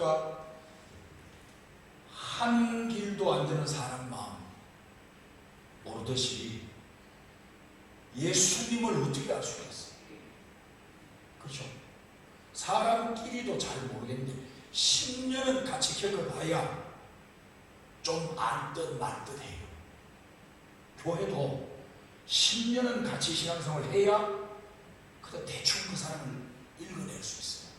그러니까 한 길도 안 되는 사람 마음 모르듯이 예수님을 어떻게 알 수가 있어요? 그렇죠? 사람끼리도 잘 모르겠는데 10년은 같이 겪어봐야 좀 알 듯 말 듯 해요. 교회도 10년은 같이 신앙생활을 해야 그래도 대충 그 사람을 읽어낼 수 있어요.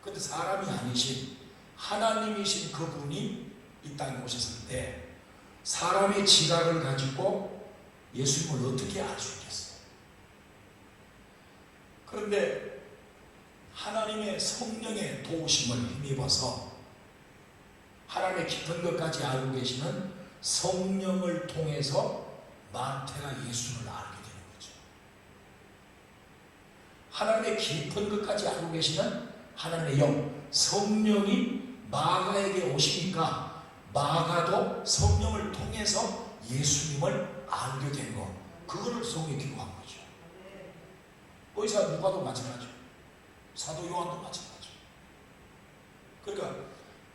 그런데 사람이 아니신 하나님이신 그분이 이 땅에 오셨을 때 사람의 지각을 가지고 예수님을 어떻게 알 수 있겠어요? 그런데 하나님의 성령의 도우심을 힘입어서 하나님의 깊은 것까지 알고 계시는 성령을 통해서 마태가 예수를 알게 되는 거죠. 하나님의 깊은 것까지 알고 계시는 하나님의 영, 성령이 마가에게 오시니까 마가도 성령을 통해서 예수님을 알게 된 거, 그거를 성경에 기록한 거죠. 의사 누가도 마찬가지죠. 사도 요한도 마찬가지죠. 그러니까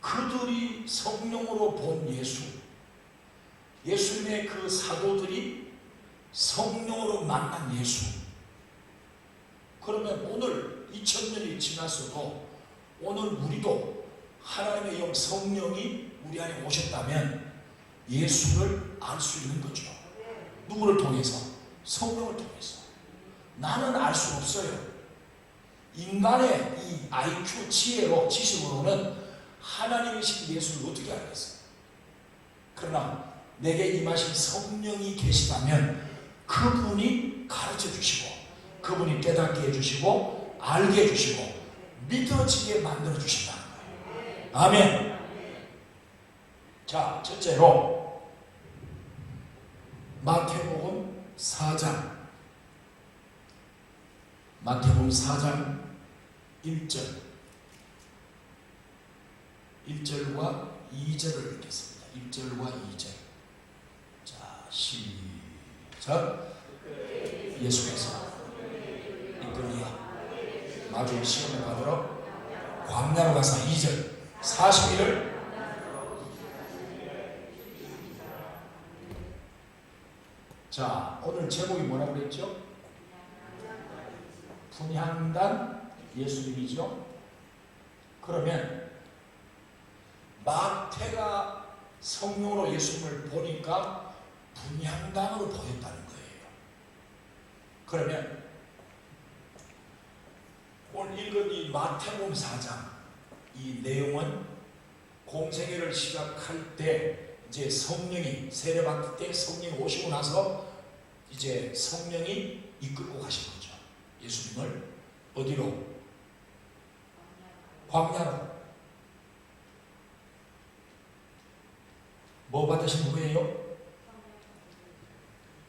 그들이 성령으로 본 예수, 예수님의 그 사도들이 성령으로 만난 예수. 그러면 오늘 2000년이 지났어도 오늘 우리도 하나님의 영 성령이 우리 안에 오셨다면 예수를 알 수 있는 거죠. 누구를 통해서? 성령을 통해서. 나는 알 수 없어요. 인간의 이 IQ 지혜로 지식으로는 하나님이신 예수를 어떻게 알겠어요? 그러나 내게 임하신 성령이 계시다면 그분이 가르쳐 주시고 그분이 깨닫게 해주시고 알게 해주시고 믿어지게 만들어 주신다는 거예요. 아멘. 자, 첫째로 마태복음 4장 1절 1절과 2절을 읽겠습니다. 1절과 2절. 자, 시작. 예수께서 이끌리어 마주의 시험을 받으러 광야로 가사 2절 40일을 자, 오늘 제목이 뭐라고 그랬죠? 분향단 예수님이죠. 그러면 마태가 성령으로 예수님을 보니까 분향단으로 보였다는 거예요. 그러면 오늘 읽은 이 마태복음 4장 이 내용은 공생애를 시작할 때 이제 성령이 세례받을 때 성령이 오시고 나서 이제 성령이 이끌고 가신 거죠. 예수님을 어디로? 광야로. 뭐 받으신 후에요?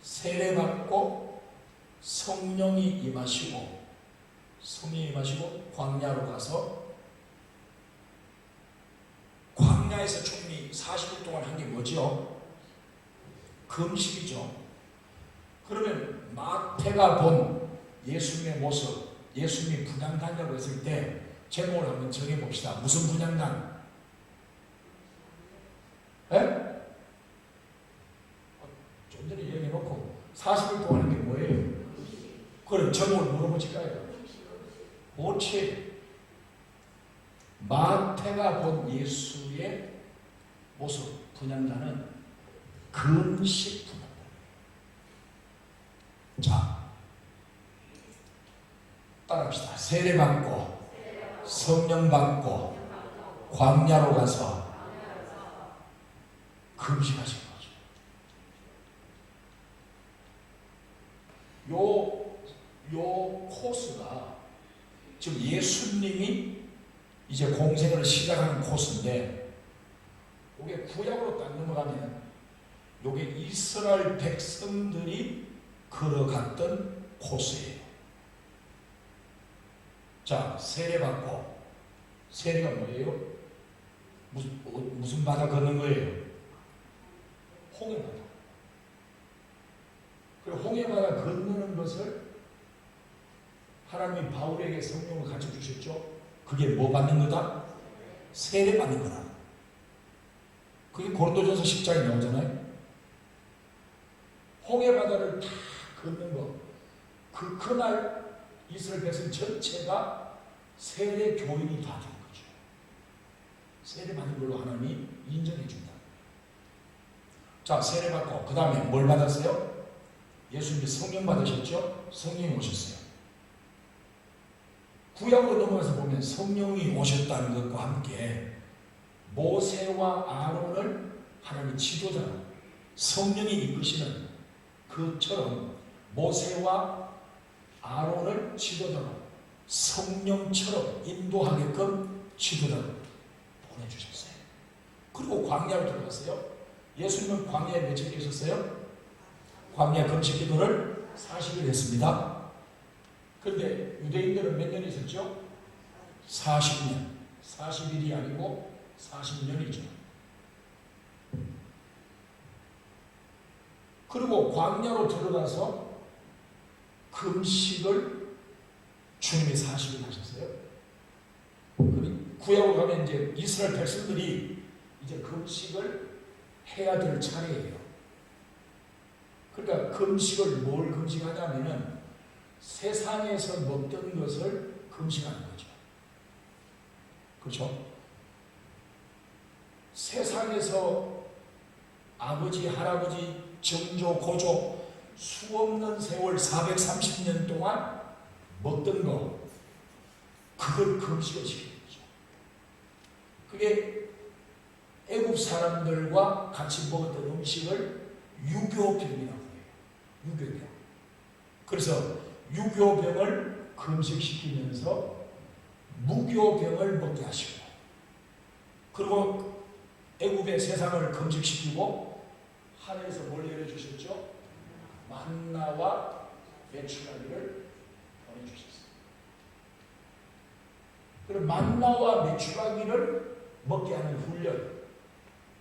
세례받고 성령이 임하시고 광야로 가서 광야에서 주님이 40일 동안 한 게 뭐죠? 금식이죠. 그러면 마태가 본 예수님의 모습, 예수님이 분향단이라고 했을 때 제목을 한번 정해봅시다. 무슨 분향단? 에? 좀 전에 얘기해놓고 40일 동안 한 게 뭐예요? 그럼 제목을 물어보실까요? 옳지. 마태가 본 예수의 모습, 분향단은 금식 분향단. 자, 따라합시다. 세례받고 성령 받고 광야로 가서 금식하신 거죠. 요 코스가 지금 예수님이 이제 공생을 시작하는 코스인데, 이게 구약으로 딱 넘어가면 이게 이스라엘 백성들이 걸어갔던 코스예요. 자, 세례받고, 세례가 뭐예요? 무슨 바다 걷는 거예요? 홍해바다. 그리고 홍해바다 건너는 것을 하나님이 바울에게 성령을 가르쳐 주셨죠. 그게 뭐 받는 거다? 세례 받는 거라. 그게 고린도전서 10장에 나오잖아요. 홍해 바다를 다 걷는 거. 그날 이스라엘 백성 전체가 세례 교인이 다 된 거죠. 세례 받는 걸로 하나님이 인정해 준다. 자, 세례 받고 그 다음에 뭘 받았어요? 예수님이 성령 받으셨죠? 성령이 오셨어요. 구약으로 넘어가서 보면 성령이 오셨다는 것과 함께 모세와 아론을 하나님의 지도자로 성령이 이끄시는 그처럼 모세와 아론을 지도자로 성령처럼 인도하게끔 지도자로 보내주셨어요. 그리고 광야로 들어갔어요. 예수님은 광야에 며칠 계셨어요? 광야 금식 기도를 40일 했습니다. 그런데 유대인들은 몇 년 있었죠? 40년. 40일이 아니고 40년이죠. 그리고 광야로 들어가서 금식을 주님이 40일 하셨어요. 구약으로 가면 이제 이스라엘 백성들이 이제 금식을 해야 될 차례예요. 그러니까 금식을 뭘 금식하냐면은 세상에서 먹던 것을 금식하는 거죠. 그렇죠? 세상에서 아버지, 할아버지, 정조, 고조 수없는 세월 430년 동안 먹던 거, 그걸 금식을 시키는 거죠. 그게 애국 사람들과 같이 먹었던 음식을 유교병이라고 해요. 유교병. 그래서 유교병을 금식시키면서 무교병을 먹게 하시고, 그리고 애국의 세상을 금식시키고 하늘에서 뭘 내려주셨죠? 만나와 메추라기를 보내주셨어요. 그리고 만나와 메추라기를 먹게 하는 훈련,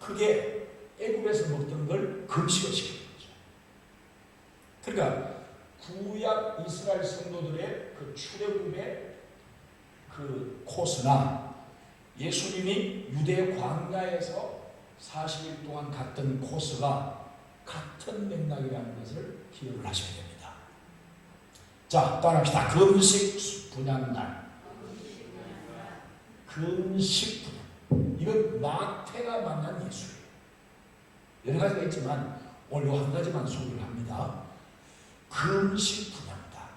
그게 애국에서 먹던 걸 금식을 시키는 거죠. 그러니까 구약 이스라엘 성도들의 그 출애굽의 그 코스나 예수님이 유대 광야에서 40일 동안 갔던 코스가 같은 맥락이라는 것을 기억을 하셔야 됩니다. 자, 따라합시다. 금식 분향날. 금식 분향. 이건 마태가 만난 예수예요. 여러 가지가 있지만 오늘 한 가지만 소개를 합니다. 금식 분향이다.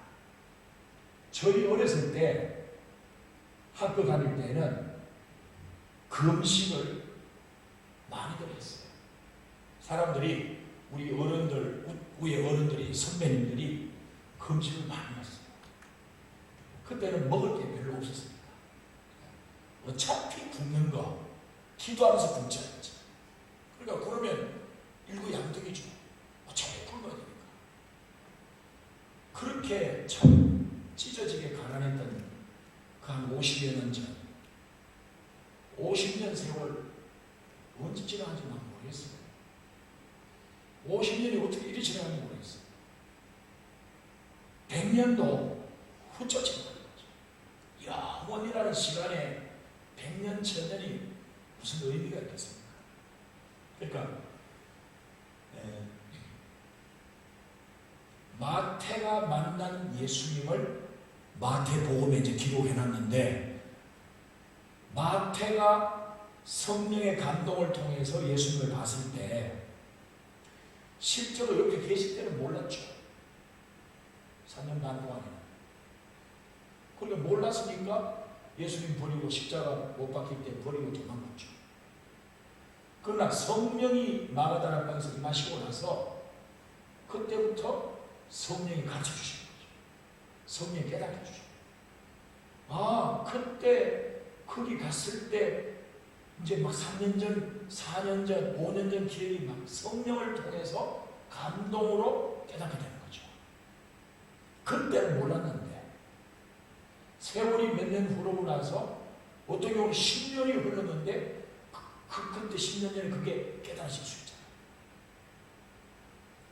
저희 어렸을 때 학교 다닐 때는 금식을 많이들 했어요. 사람들이, 우리 어른들, 위에 어른들이, 선배님들이 금식을 많이 했어요. 그때는 먹을 게 별로 없었습니다. 어차피 굶는 거 기도하면서 굶지 않았죠. 그러니까 그러면 일거양득이죠. 어차피 굶어야 되니까. 그렇게 참 찢어지게 가난했던 그 한 50여 년 전, 50년 세월 언제 지나간지 난 모르겠어요. 50년이 어떻게 이리 지나간지 모르겠어요. 100년도 훌쩍 지나간 거죠. 영원이라는 시간에 100년, 1000년이 무슨 의미가 있겠습니까? 그러니까 마태가 만난 예수님을 마태복음에 이제 기록해놨는데, 마태가 성령의 감동을 통해서 예수님을 봤을 때 실제로 옆에 계실 때는 몰랐죠. 3년 반 동안에는. 그러니까 몰랐으니까 예수님 버리고 십자가 못 박힐 때 버리고 도망갔죠. 그러나 성령이 마가다라 방에서 임하시고 나서 그때부터 성령이 가르쳐 주신 거죠. 성령이 깨닫게 주죠. 아, 그때 거기 갔을 때 이제 막 3년 전, 4년 전, 5년 전 기억이 막 성령을 통해서 감동으로 깨닫게 되는 거죠. 그때는 몰랐는데 세월이 몇 년 흐르고 나서 어떤 경우는 10년이 흘렀는데 그때 10년 전에 그게 깨달으실 수 있잖아요.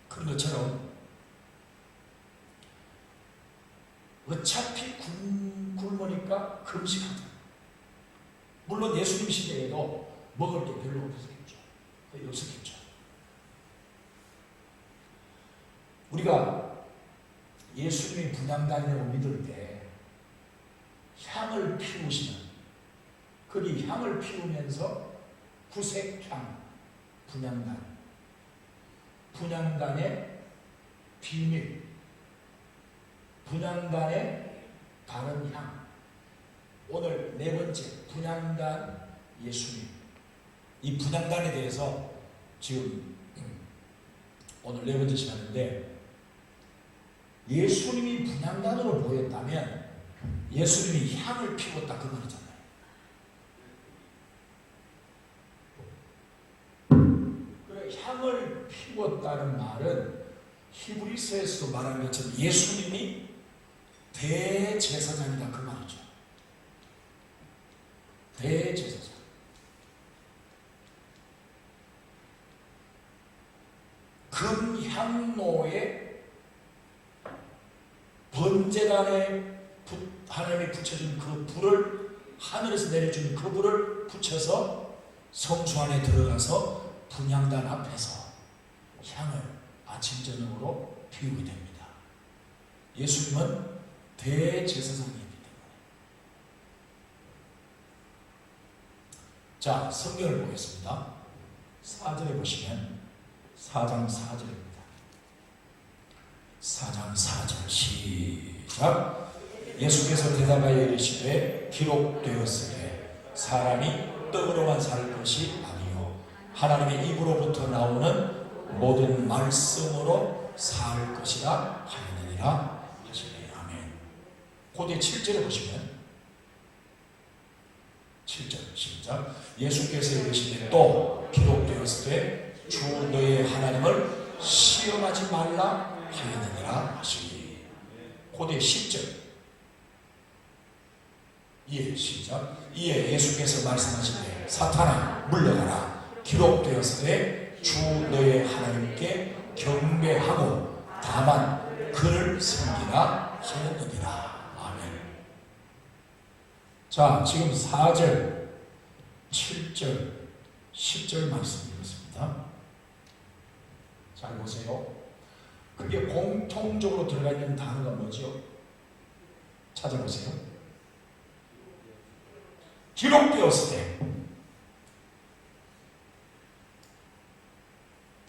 그런 것처럼 어차피 굶으니까 금식하자. 물론 예수님 시대에도 먹을 게 별로 없었겠죠. 거의 없었겠죠. 우리가 예수님이 분향단이라고 믿을 때 향을 피우시는, 거기 향을 피우면서 구색향, 분향단, 분향단의 비밀, 분향단의 다른 향. 오늘 네 번째, 분향단 예수님. 이 분향단에 대해서 지금 오늘 네 번째 시간인데, 예수님이 분향단으로 보였다면 예수님이 향을 피웠다 그 말이잖아요. 그래, 향을 피웠다는 말은 히브리서에서도 말하는 것처럼 예수님이 대제사장이다 그 말이죠. 대제사장. 금향로에 번제단에 하나님이 붙여준 그 불을, 하늘에서 내려준 그 불을 붙여서 성수 안에 들어가서 분향단 앞에서 향을 아침 저녁으로 피우게 됩니다. 예수님은 대제사장이기 때문에. 자, 성경을 보겠습니다. 4절에 보시면 4장 4절입니다. 4장 4절 시작. 예수께서 대답하여 이르시되 기록되었으되 사람이 떡으로만 살 것이 아니요 하나님의 입으로부터 나오는 모든 말씀으로 살 것이라 하느니라 하시네. 아멘. 고대 7절에 보시면 7절 시작. 예수께서 이르시되 또 기록되었으되 주 너의 하나님을 시험하지 말라 하느니라 하시니. 고대 10절 이에 시작. 이에 예수께서 말씀하시되 사탄아 물러가라 기록되었으되 주 너의 하나님께 경배하고 다만 그를 섬기라 하였느니라. 아멘. 자, 지금 4절 7절 10절 말씀 읽었습니다. 잘 보세요. 그게 공통적으로 들어가 있는 단어가 뭐죠? 찾아보세요. 기록되었을 때.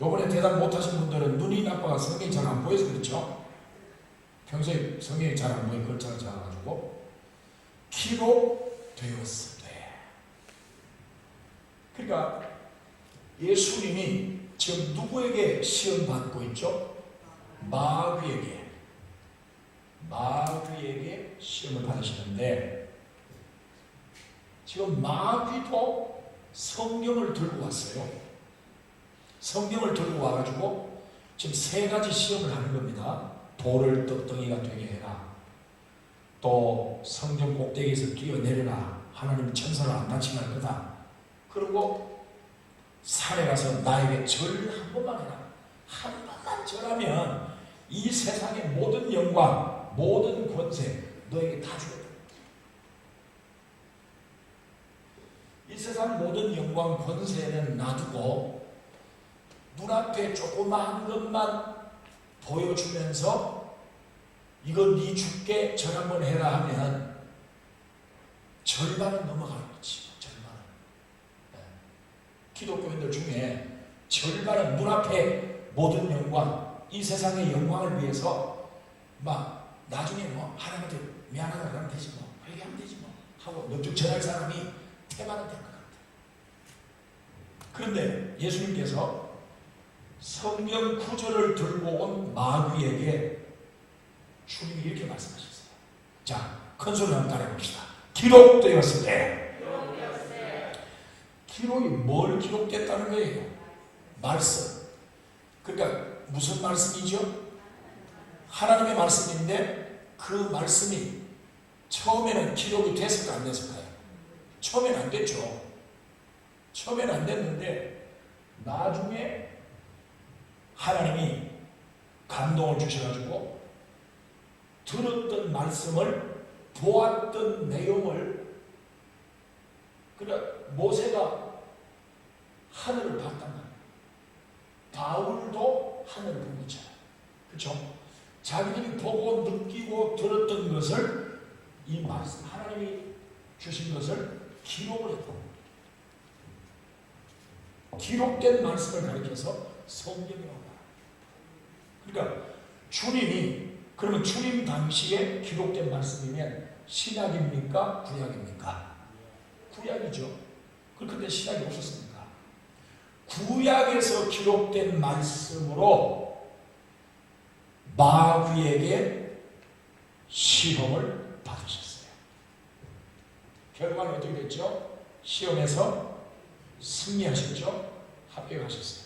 요번에 대답 못하신 분들은 눈이 나빠가 성경이 잘 안 보여서 그렇죠? 평소에 성경이 잘 안 보이고 글자가 작아가지고 기록되었을 때. 그러니까 예수님이 지금 누구에게 시험 받고 있죠? 마귀에게 시험을 받으시는데, 지금 마귀도 성경을 들고 왔어요. 성경을 들고 와가지고 지금 세 가지 시험을 하는 겁니다. 돌을 떡덩이가 되게 해라. 또 성전 꼭대기에서 뛰어내려라. 하나님 천사를 안 다치게 할 거다. 그리고 산에 가서 나에게 절 한 번만 해라. 한 번만 절하면 이 세상의 모든 영광, 모든 권세 너에게 다 주겠다. 이 세상 모든 영광 권세는 놔두고 눈앞에 조그마한 것만 보여주면서 이거 네 주께 절 한번 해라 하면 절반은 넘어가는 거지. 절반은. 네. 기독교인들 중에 절반은 눈앞에 모든 영광, 이 세상의 영광을 위해서 막 나중에 뭐 하나님한테 미안하다 그러면 되지 뭐, 회개하면 되지 뭐 하고 넉죽 전할 사람이 태반은 될 것 같아요. 그런데 예수님께서 성경 구절을 들고 온 마귀에게 주님이 이렇게 말씀하셨어요. 자, 큰 소리로 한번 따라해봅시다. 기록되었을 때. 기록이 뭘 기록됐다는 거예요? 말씀. 그러니까 무슨 말씀이죠? 하나님의 말씀인데 그 말씀이 처음에는 기록이 됐을까 안 됐을까요? 처음에는 안 됐죠. 처음에는 안 됐는데 나중에 하나님이 감동을 주셔가지고 들었던 말씀을, 보았던 내용을 그러니까 모세가 하늘을 봤단 말이에요. 바울도 하늘을 본 거잖아요. 그렇죠? 자기들이 보고 느끼고 들었던 것을 이 말씀 하나님이 주신 것을 기록을 했고 기록된 말씀을 가리켜서 성경이라고 말합니다. 그러니까 주님이 그러면 주님 당시에 기록된 말씀이면 신약입니까? 구약입니까? 구약이죠. 그런데 신약이 없었습니까? 구약에서 기록된 말씀으로 마귀에게 시험을 받으셨어요. 결과는 어떻게 됐죠? 시험에서 승리하셨죠? 합격하셨어요.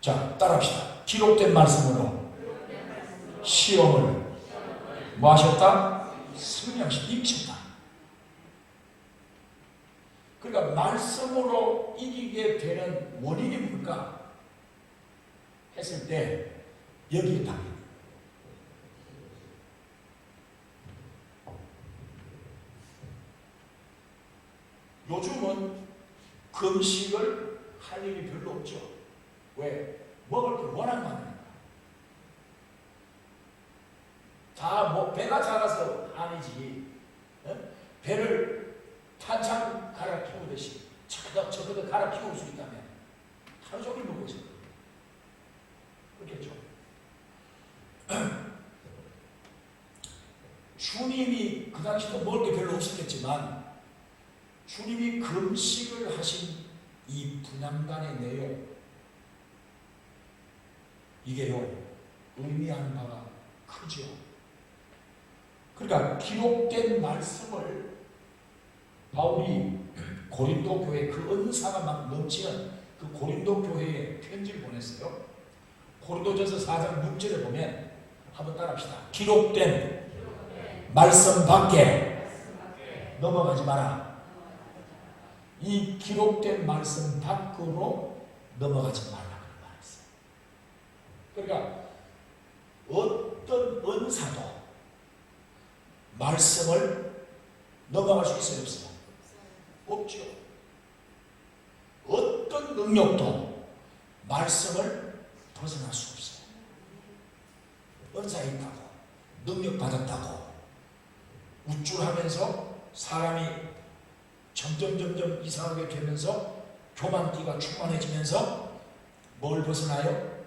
자, 따라합시다. 기록된 말씀으로 시험을 뭐 하셨다? 승리하셨다. 이기셨다. 그러니까 말씀으로 이기게 되는 원인이 뭘까? 했을 때 여기에 답이 요즘은 금식을 할 일이 별로 없죠. 왜? 먹을 걸 워낙 많으니까. 다 뭐 배가 작아서 아니지. 배를 탄창 갈아 키우듯이 저거도 갈아 키울 수 있다면 하루 종일 먹고 있어요. 그렇겠죠. 주님이 그 당시도 먹을 게 별로 없었겠지만 주님이 금식을 하신 이 분향단의 내용 이게요 의미하는 바가 크죠. 그러니까 기록된 말씀을 바울이 고린도 교회 그 은사가 막 넘치는 그 고린도 교회에 편지를 보냈어요. 고린도전서 4장 6절에 보면 한번 따라합시다. 기록된 말씀 밖에 넘어가지 마라. 이 기록된 말씀 밖으로 넘어가지 말라고 말했어요. 그러니까 어떤 은사도 말씀을 넘어갈 수 있어요, 없어요? 없죠. 어떤 능력도 말씀을 벗어날 수 없어요. 은사 있다고, 능력 받았다고 우쭐하면서 사람이 점점 이상하게 되면서 교만기가 충만해지면서 뭘 벗어나요?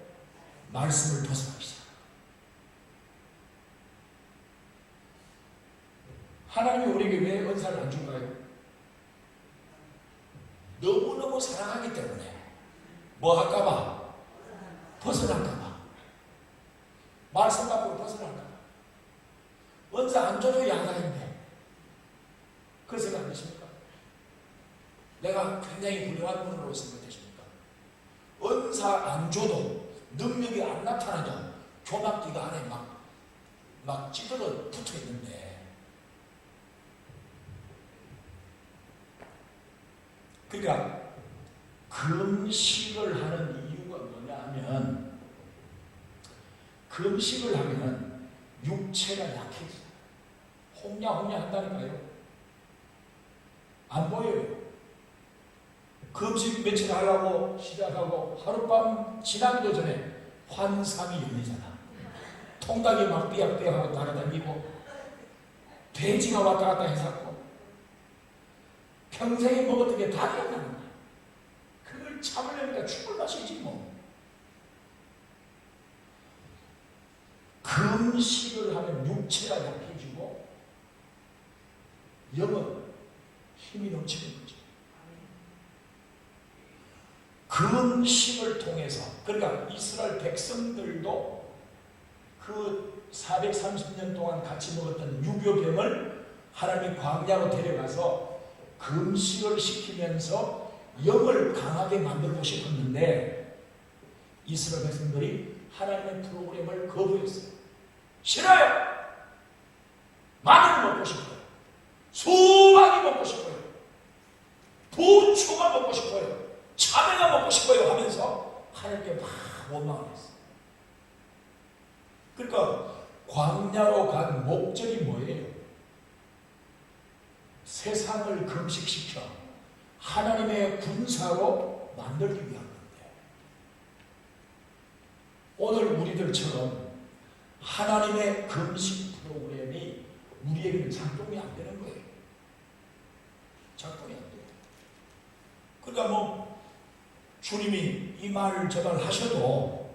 말씀을 벗어납니다. 하나님이 우리에게 왜 은사를 안 줄까요? 너무너무 사랑하기 때문에 뭐 할까봐? 벗어날까봐. 말씀 밖으로 벗어날까봐. 은사 안 줘도 양아인데 그런 생각 안 되십니까? 내가 굉장히 훌륭한 분으로 생각되십니까? 은사 안 줘도 능력이 안 나타나도 교막기가 안에 막 찌들어 붙어 있는데 그러니까 금식을 하는 이유가 뭐냐 하면 금식을 하면 육체가 약해져요. 홍냐 한다니까요. 안 보여요. 금식 며칠 하려고 시작하고 하룻밤 지나기도 전에 환상이 열리잖아. 통닭이 막 삐약삐약하고 날아다니고 돼지가 왔다 갔다 해서 평생에 먹었던 게 다 기억나는 거야. 그걸 참으려니까 죽을 맛이지 뭐. 금식을 하면 육체가 약해지고 영은 힘이 넘치는 거죠. 금식을 통해서 그러니까 이스라엘 백성들도 그 430년 동안 같이 먹었던 유교병을 하나님이 광야로 데려가서 금식을 시키면서 영을 강하게 만들고 싶었는데 이스라엘 백성들이 하나님의 프로그램을 거부했어요. 싫어요. 마늘을 먹고 싶어요. 수박이 먹고 싶어요. 부추가 먹고 싶어요. 참외가 먹고 싶어요 하면서 하나님께 막 원망을 했어요. 그러니까 광야로 간 목적이 뭐예요? 세상을 금식시켜 하나님의 군사로 만들기 위한 건데, 오늘 우리들처럼 하나님의 금식 프로그램이 우리에게는 작동이 안 되는 거예요. 작동이 안 돼요. 그러니까 뭐 주님이 이 말 저 말 하셔도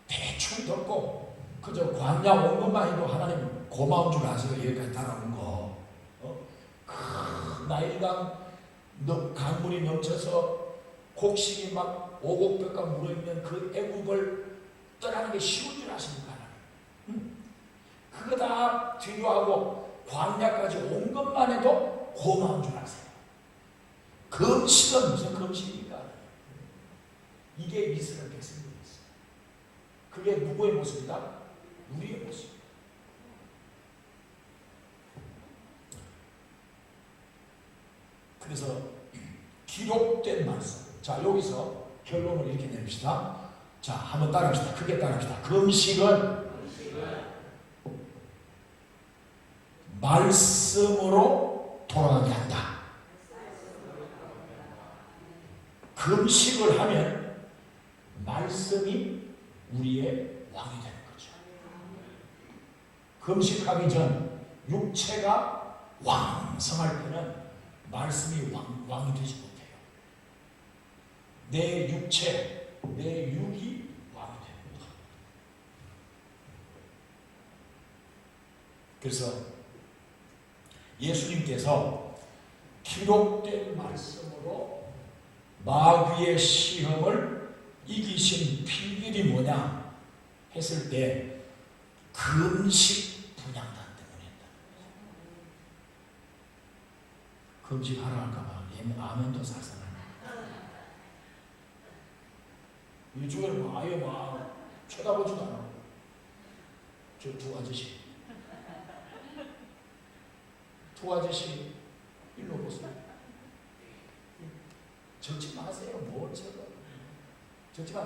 대충 듣고 그저 광야 온 것만 해도 하나님 고마운 줄 아세요? 여기까지 따라온 거. 큰 나일강 강물이 넘쳐서 곡식이 막 오곡백과 물어있는 그 애굽을 떠나는 게 쉬운 줄 아십니까? 그거 다 뒤로하고 광야까지 온 것만 해도 고마운 줄 아세요? 금식은 무슨 금식입니까? 이게 이스라엘 백성들이었어요. 그게 누구의 모습이다? 우리의 모습. 그래서 기록된 말씀. 자, 여기서 결론을 이렇게 내립시다. 자, 한번 따라합시다. 크게 따라합시다. 금식은 말씀으로 돌아가게 한다. 금식을 하면 말씀이 우리의 왕이 되는 거죠. 금식하기 전 육체가 왕성할 때는 말씀이 왕이 되지 못해요. 내 육체, 내 육이 왕이 됩니다. 그래서 예수님께서 기록된 말씀으로 마귀의 시험을 이기신 비결이 뭐냐 했을 때 금식 분향단 때문에 했다는 거죠. 금식하라 할까봐 아멘도 살살하네. 일주일에 아예 막 쳐다보지도 않아. 저 두 아저씨 일로 보세요. 적지 마세요. 뭘 적어. 적지 마.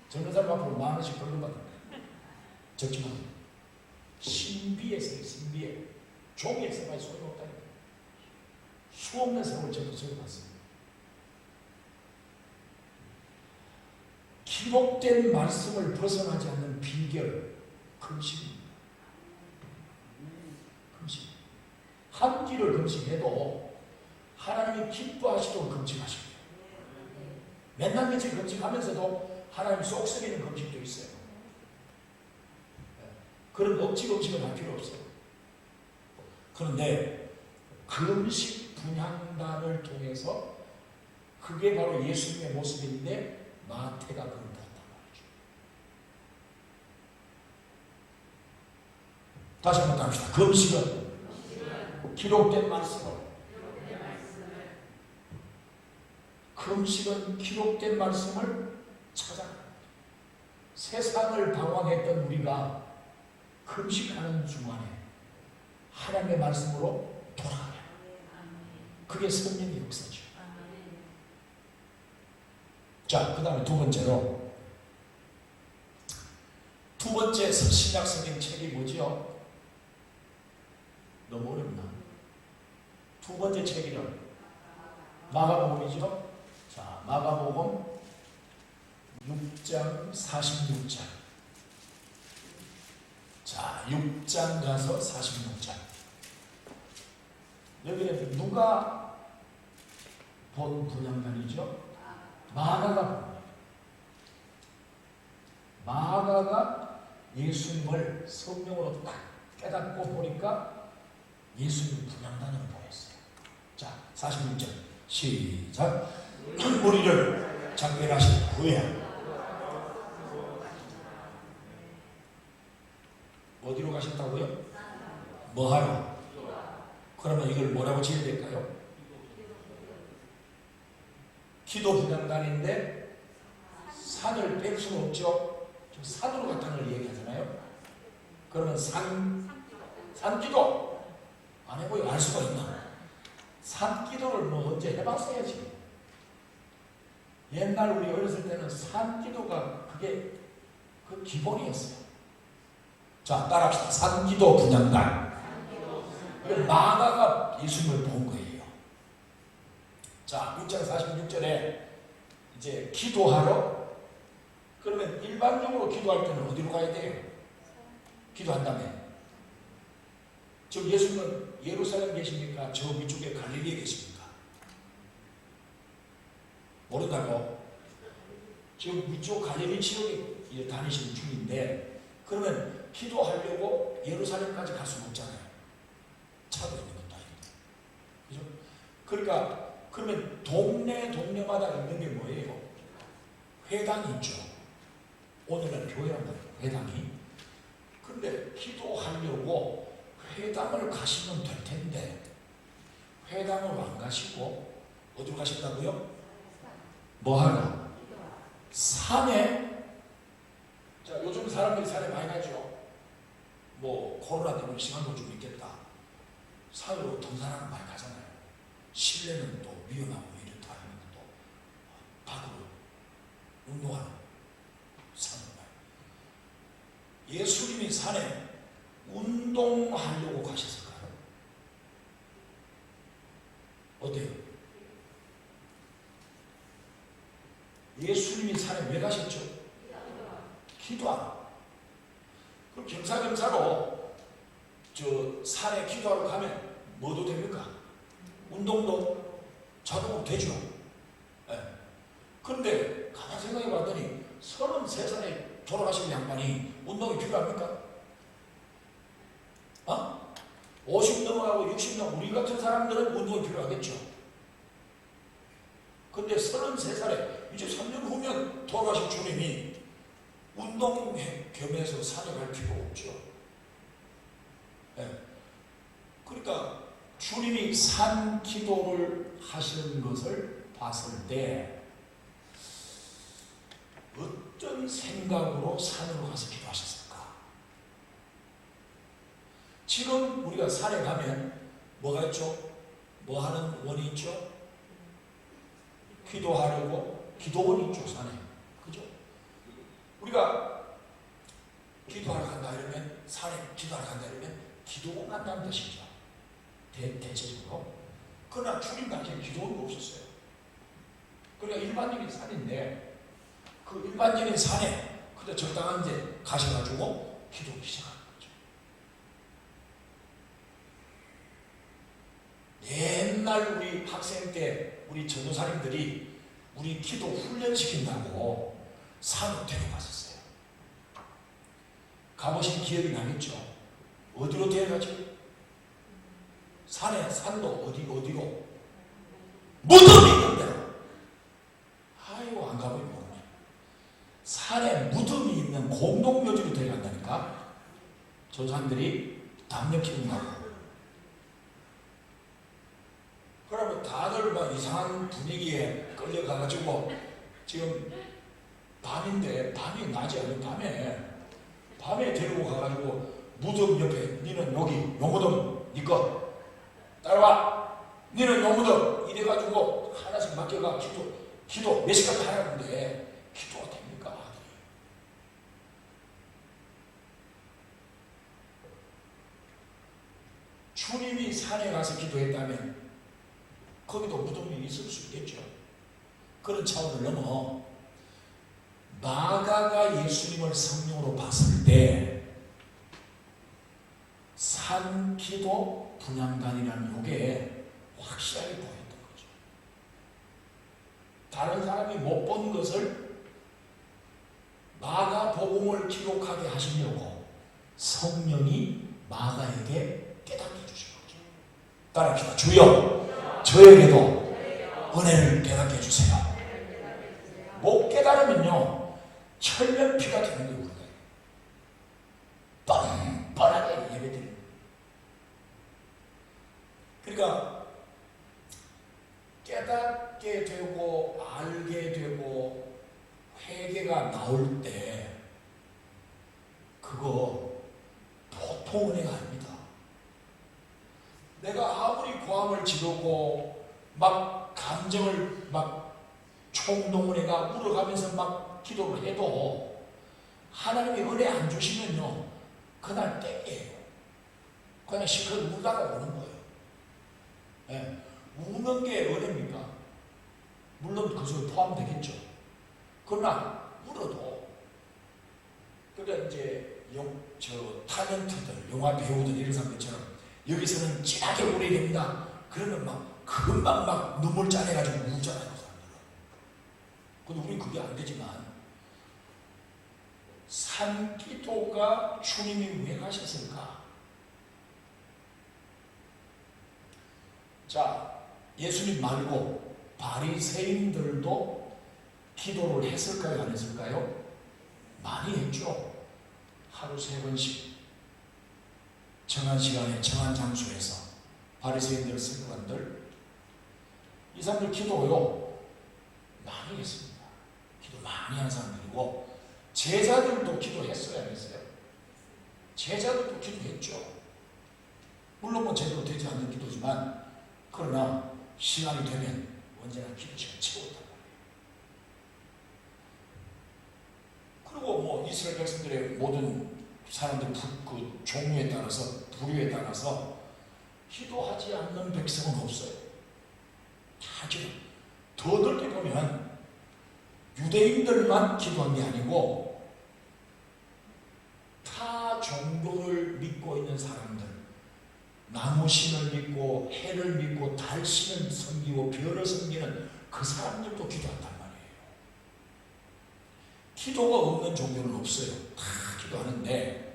적는 사람 앞으로 10,000원씩 벌금 받는다. 적지 마. 신비에 써요. 신비에. 종이에 써봐야 소용이 없다니까. 수없는 세월 저도 적어봤습니다. 기록된 말씀을 벗어나지 않는 비결, 금식입니다. 금식. 한 끼를 금식해도 하나님이 기뻐하시도록 금식하십니다. 맨날 며칠 금식하면서도 하나님 속 썩이는 금식도 있어요. 그런 억지 금식은 할 필요 없어요. 그런데 금식 분향단을 통해서 그게 바로 예수님의 모습인데 마태가 그걸 보았단 말이죠. 다시 한번 합시다. 금식은 기록된 말씀을, 금식은 기록된 말씀을 찾아갑니다. 세상을 방황했던 우리가 금식하는 중간에 하나님의 말씀으로 돌아가요. 그게 성령의 역사죠. 자, 그 다음에 두 번째로, 두 번째 신약 성경 책이 뭐지요? 너무 어렵나? 두 번째 책이는 마가복음이죠. 자, 마가복음 6장 46절. 자, 6장 가서 46절. 여기는 누가 본 분향단이죠? 마가가 본 거예요. 마가가 예수님을 성령으로 딱 깨닫고 보니까 예수님 분향단을 보였어요. 자, 46절 시작. 우리를 작별하신 후에 어디로 가셨다고요? 뭐하러? 그러면 이걸 뭐라고 지어야 될까요? 기도 분향단인데 산을 뺄 수는 없죠. 좀 산으로 갔다는 얘기하잖아요. 그러면 산기도 안 해보여 알 수가 있나? 산기도를 뭐 언제 해봤어야지. 옛날 우리 어렸을 때는 산기도가 그게 그 기본이었어요. 자, 따라합시다. 산기도 분향단. 마가가 예수님을 본 거예요. 자, 6장 46절에 이제 기도하러, 그러면 일반적으로 기도할 때는 어디로 가야 돼요? 기도한 다음에. 지금 예수님은 예루살렘 계십니까? 저 위쪽에 갈릴리에 계십니까? 모른다고? 지금 위쪽 갈릴리 지역에 다니시는 중인데, 그러면 기도하려고 예루살렘까지 갈 수는 없잖아요. 차도 있는 것도 아니고. 그죠? 그러니까, 그러면 동네마다 있는 게 뭐예요? 회당이 있죠. 오늘날 교회란 말이에요. 회당이. 근데 기도하려고 회당을 가시면 될 텐데, 회당을 안 가시고 어디로 가신다고요? 뭐 하러? 산에. 자, 요즘 사람들이 산에 많이 가죠. 뭐 코로나 때문에 심한 건 좀 있겠다. 산으로 등산하는 많이 가잖아요. 실내는 또 위험하고 이렇다 하는 것도 밖으로 운동하는 산으로 가요. 예수님이 산에 운동하려고 가셨을까요? 어때요? 예수님이 산에 왜 가셨죠? 기도하러. 그럼 겸사겸사로 저 산에 기도하러 가면 뭐도 됩니까? 운동도 자동으로 되죠. 네. 그런데 가만 생각해 봤더니 33살에 돌아가신 양반이 운동이 필요합니까? 50 넘어가고 60 넘어 우리 같은 사람들은 운동이 필요하겠죠. 근데 33살에 이제 3년 후면 돌아가신 주님이 운동 겸해서 산에 갈 필요 없죠. 네. 그러니까 주님이 산 기도를 하시는 것을 봤을 때 어떤 생각으로 산으로 가서 기도하셨을까? 지금 우리가 산에 가면 뭐가 있죠? 뭐 하는 원이 있죠? 기도하려고 기도원이 있죠, 산에. 그죠? 우리가 기도하러 간다 이러면, 산에 기도하러 간다 이러면 기도원 간다는 뜻이죠. 대체적으로. 그러나 주님 당시에 기도원도 없었어요. 그러니까 일반적인 산인데, 그 일반적인 산에 그때 적당한 데 가셔가지고 기도를 시작하는 거죠. 옛날 우리 학생 때 우리 전도사님들이 우리 기도 훈련시킨다고 산으로 데려갔었어요. 가보신 기억이 나겠죠? 어디로 데려가지? 산에, 산도 어디로? 무덤이 있는 데로. 아이고, 안 가보니 모르네. 산에 무덤이 있는 공동묘지로 데려간다니까? 저 사람들이 담력 키운다고. 그러면 다들 막 이상한 분위기에 끌려가가지고, 지금 밤인데, 밤이 낮이 아닌 밤에 데리고 가가지고, 무덤 옆에, 니는 여기, 용무덤, 니 거, 따라와! 니는 용무덤! 이래가지고, 하나씩 맡겨가, 기도 몇 시까지 하라는데, 기도가 됩니까? 아들이. 주님이 산에 가서 기도했다면, 거기도 무덤이 있을 수 있겠죠. 그런 차원을 넘어 마가가 예수님을 성령으로 봤을 때 산기도 분향단이라는 요게 확실하게 보였던 거죠. 다른 사람이 못 본 것을 마가복음을 기록하게 하시려고 성령이 마가에게 깨닫게 해주신 거죠. 따라합시다. 주여, 저에게도 은혜를 깨닫게 해주세요. 못 깨달으면요, 철면피가 되는 거예요. 우리가 뻔뻔하게 예배드립니다. 그러니까 깨닫게 되고 알게 되고 회개가 나올 때 그거 보통 은혜가 아닙니다. 내가 아무리 고함을 지르고 막 감정을 막 총동을 해가 울어가면서 막 기도를 해도 하나님이 은혜 안 주시면요, 그날 땡이에요. 그냥 실컷 울다가 오는 거예요. 예. 우는 게 은혜입니까? 물론 그 속에 포함되겠죠. 그러나 울어도 그러니까 이제 탤런트들, 영화 배우들 이런 사람들처럼 여기서는 진하게 울어야 됩니다. 그러면 막 금방 막 눈물 짜내가지고 울잖아요, 사람들은. 근데 우리는 그게 안 되지만 산기도가 주님이 왜 가셨을까? 자, 예수님 말고 바리새인들도 기도를 했을까요? 안 했을까요? 많이 했죠. 하루 3번씩 정한 시간에 정한 장소에서 바리새인들, 서기관들 이 사람들 기도요 많이 했습니다. 기도 많이 한 사람들이고 제자들도 기도했어요, 안 했어요? 제자들도 기도했죠. 물론 뭐 제대로 되지 않는 기도지만 그러나 시간이 되면 언제나 기도 시간 채웠단 말이에요. 그리고 뭐 이스라엘 백성들의 모든 사람들 그 종류에 따라서 부류에 따라서 기도하지 않는 백성은 없어요. 다 기도. 더 넓게 보면 유대인들만 기도한 게 아니고 타 종교를 믿고 있는 사람들, 나무신을 믿고 해를 믿고 달신을 섬기고 별을 섬기는 그 사람들도 기도한단 말이에요. 기도가 없는 종교는 없어요. 다 기도하는데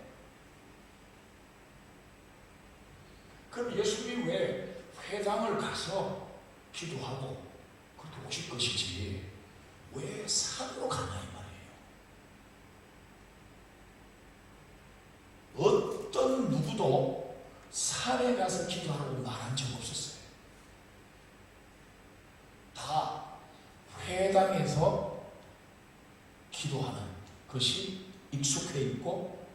그럼 예수님이 왜 회당을 가서 기도하고 그렇게 오실 것이지 왜 산으로 가냐 이 말이에요. 어떤 누구도 산에 가서 기도하라고 말한 적 없었어요. 다 회당에서 기도하는 것이 익숙해 있고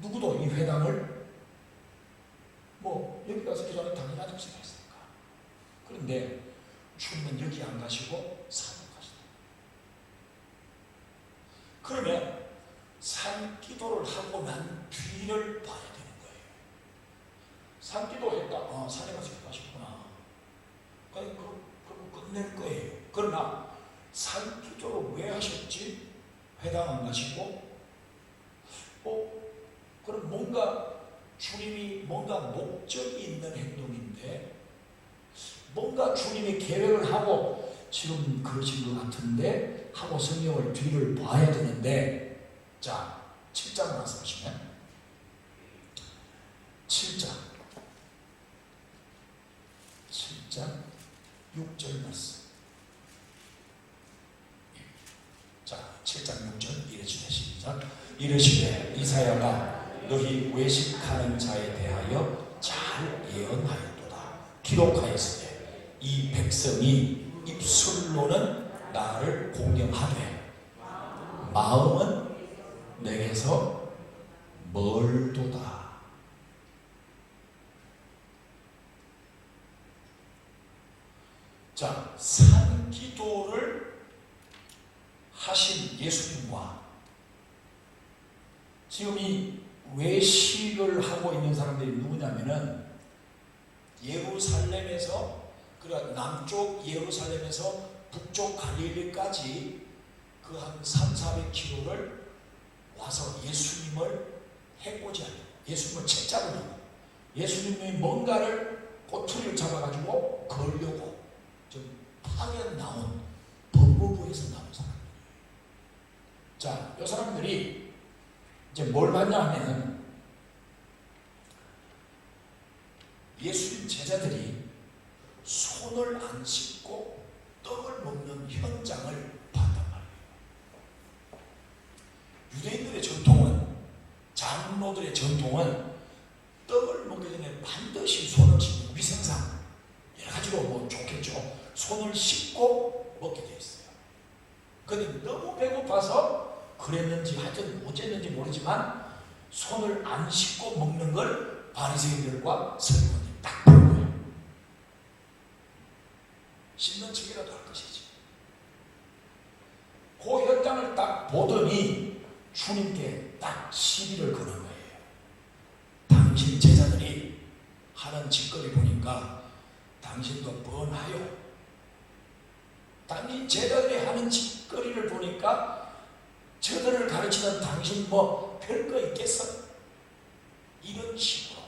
누구도 이 회당을 뭐 여기 가서 기도하는 당연하다고 생각했으니까. 그런데 주님은 여기 안 가시고 산으로 가시다. 그러면 산 기도를 하고 난 뒤를 봐야 되는 거예요. 산 기도했다. 산에 가서 기도하셨구나. 그럼 끝낼 거예요. 그러나 산 기도를 왜 하셨지? 회당 안 가시고 그럼 뭔가 주님이 뭔가 목적이 있는 행동인데 뭔가 주님이 계획을 하고 지금 그러신 것 같은데 하고 성경을 뒤를 봐야 되는데 자 7장 말씀하시면 7장 6절 말씀. 자 7장 6절 이르시되 시작. 이르시되 이사야가 너희 외식하는 자에 대하여 잘 예언하였도다. 기록하였으되 이 백성이 입술로는 나를 공경하되 마음은 내게서 멀도다. 자, 산기도를 하신 예수님과 지금 이 외식을 하고 있는 사람들이 누구냐면은 예루살렘에서 그러니까 남쪽 예루살렘에서 북쪽 갈릴리까지 그 한 300~400km를 와서 예수님을 해코지 하려고, 예수님을 채잡으려고, 예수님이 뭔가를 꼬투리를 잡아가지고 걸려고 좀 파견 나온 법무부에서 나온 사람들이에요. 자, 이 사람들이 이제 뭘 봤냐 하면 예수님 제자들이 손을 안 씻고 떡을 먹는 현장을 봤단 말이에요. 유대인들의 전통은, 장로들의 전통은 떡을 먹기 전에 반드시 손을 씻고 위생상 여러 가지로 뭐 좋겠죠. 손을 씻고 먹게 되어 있어요. 그런데 너무 배고파서 그랬는지 하여튼 어쨌는지 모르지만 손을 안 씻고 먹는 걸 바리새인들과 서기관들이 딱 본 거예요. 씻는 척이라도 할 것이지. 그 현장을 딱 보더니 주님께 딱 시비를 거는 거예요. 당신 제자들이 하는 짓거리 보니까 당신도 뻔하요. 당신 제자들이 하는 짓거리를 보니까 저들을 가르치는 당신 뭐 별거 있겠어? 이런 식으로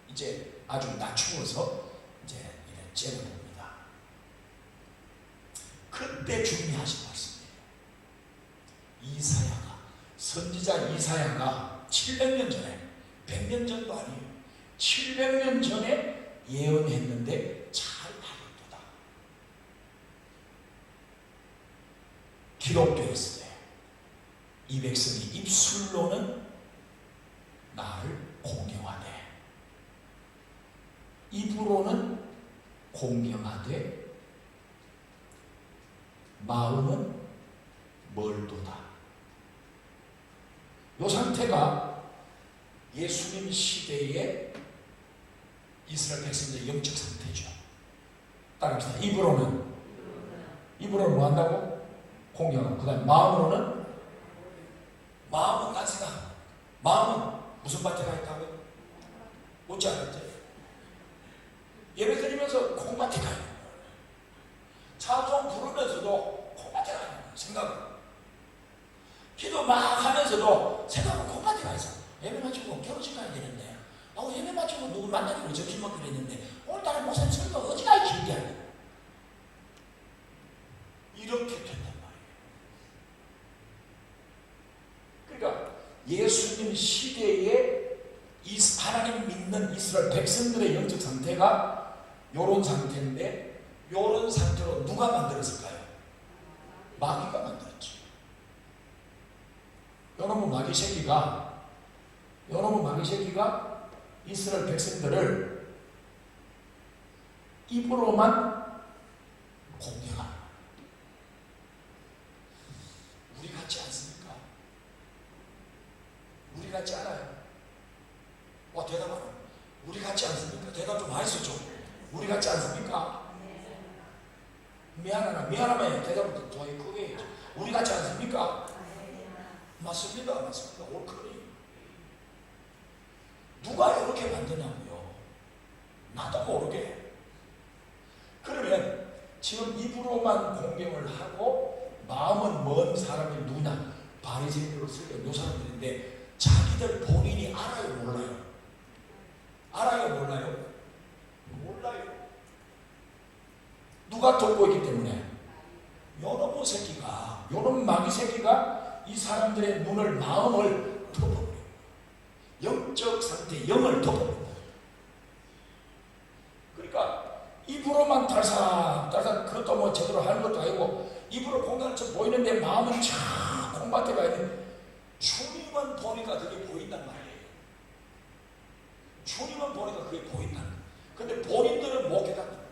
이제 아주 낮추어서 이제 이런 째려봅니다. 그때 주님이 하신 말씀이에요. 이사야가, 선지자 이사야가 700년 전에, 100년 전도 아니에요. 700년 전에 예언했는데 잘 하였도다. 기록되어 있을 때 이 백성이 입술로는 나를 공경하되 입으로는 공경하되 마음은 멀도다. 이 상태가 예수님 시대의 이스라엘 백성들의 영적 상태죠. 따라합시다. 입으로는 뭐 한다고? 공경하고, 그 다음에 마음으로는, 마음은 딴 생각. 마음은 무슨 밭에 가 있다고요? 웃지 않았죠? 예배 드리면서 콩밭에 가 있는 거예요. 찬송 부르면서도 콩밭에 가 있는 거예요. 생각은. 기도 막 하면서도 생각은 콩밭에 가 있어. 예배 마치고 결혼식 가야 되는데, 예배 마치고 누구 만나기로 점심 먹기로 했는데 오늘따라 목사님 설교가 어디가 길게 하냐. 이렇게 된단 말이에요. 그러니까 예수님 시대에 하나님 믿는 이스라엘 백성들의 영적 상태가 이런 상태인데, 이런 상태로 누가 만들었을까요? 마귀가 만들었죠. 여러분 마귀 새끼가 이스라엘 백성들을 입으로만 공격하는, 우리 같지 않습니까? 우리 같지 않아요? 대답하라. 우리 같지 않습니까? 대답 좀 하시죠. 우리 같지 않습니까? 미안하면 대답을 더 크게 해야죠. 우리 같지 않습니까? 맞습니다. 옳거니. 누가 이렇게 만드냐고요? 나도 모르게. 그러면 지금 입으로만 공경을 하고 마음은 먼 사람이 누구냐? 바리새인으로 쓰여 요 사람들인데, 자기들 본인이 알아요, 몰라요? 알아요, 몰라요? 몰라요. 누가 돕고 있기 때문에? 요놈의 새끼가, 요놈 마귀 새끼가 이 사람들의 눈을, 마음을 덮어버려요. 영적 상태, 영을 덮어버린다. 그러니까 입으로만 달싹달싹, 그것도 뭐 제대로 하는 것도 아니고 입으로 공간처럼 보이는데 마음은 쫙 콩밭에 가 있는, 주님은 보니까 그게 보인단 말이에요. 주님은 보니까 그게 보인다. 근데 본인들은 못 깨닫는 거예요.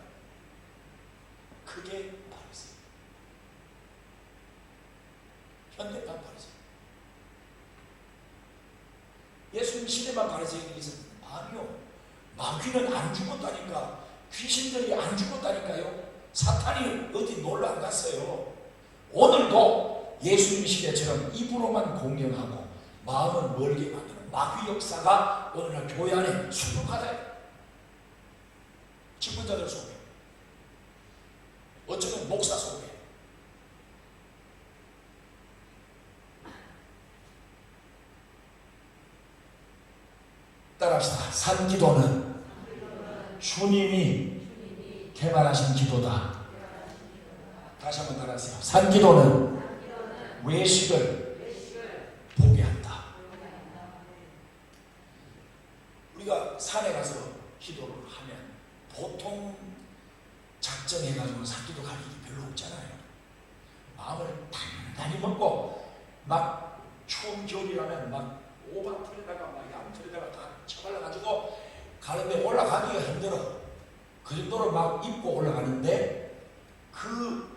그게 바리새인. 현대판 바리새인. 예수님 시대만 바리새인이 있었는데 아니요. 마귀는 안 죽었다니까. 귀신들이 안 죽었다니까요. 사탄이 어디 놀러 안 갔어요. 오늘도 예수님 시대처럼 입으로만 공경하고 마음은 멀게 만드는 마귀 역사가 오늘날 교회 안에 수북하다. 직분자들 속에, 어쩌면 목사 속에. 따라합시다. 산기도는 주님이 개발하신 기도다. 다시 한번 따라하세요. 산기도는 외식을 포기한다. 우리가 산에 가서 기도를 하면 보통 작정해가지고 산기도 갈 일이 별로 없잖아요. 마음을 단단히 먹고, 막 추운 겨울이라면 막 오반풀에다가 막 양털에다가 다 쳐발라가지고 가는데 올라가기가 힘들어. 그 정도로 막 입고 올라가는데, 그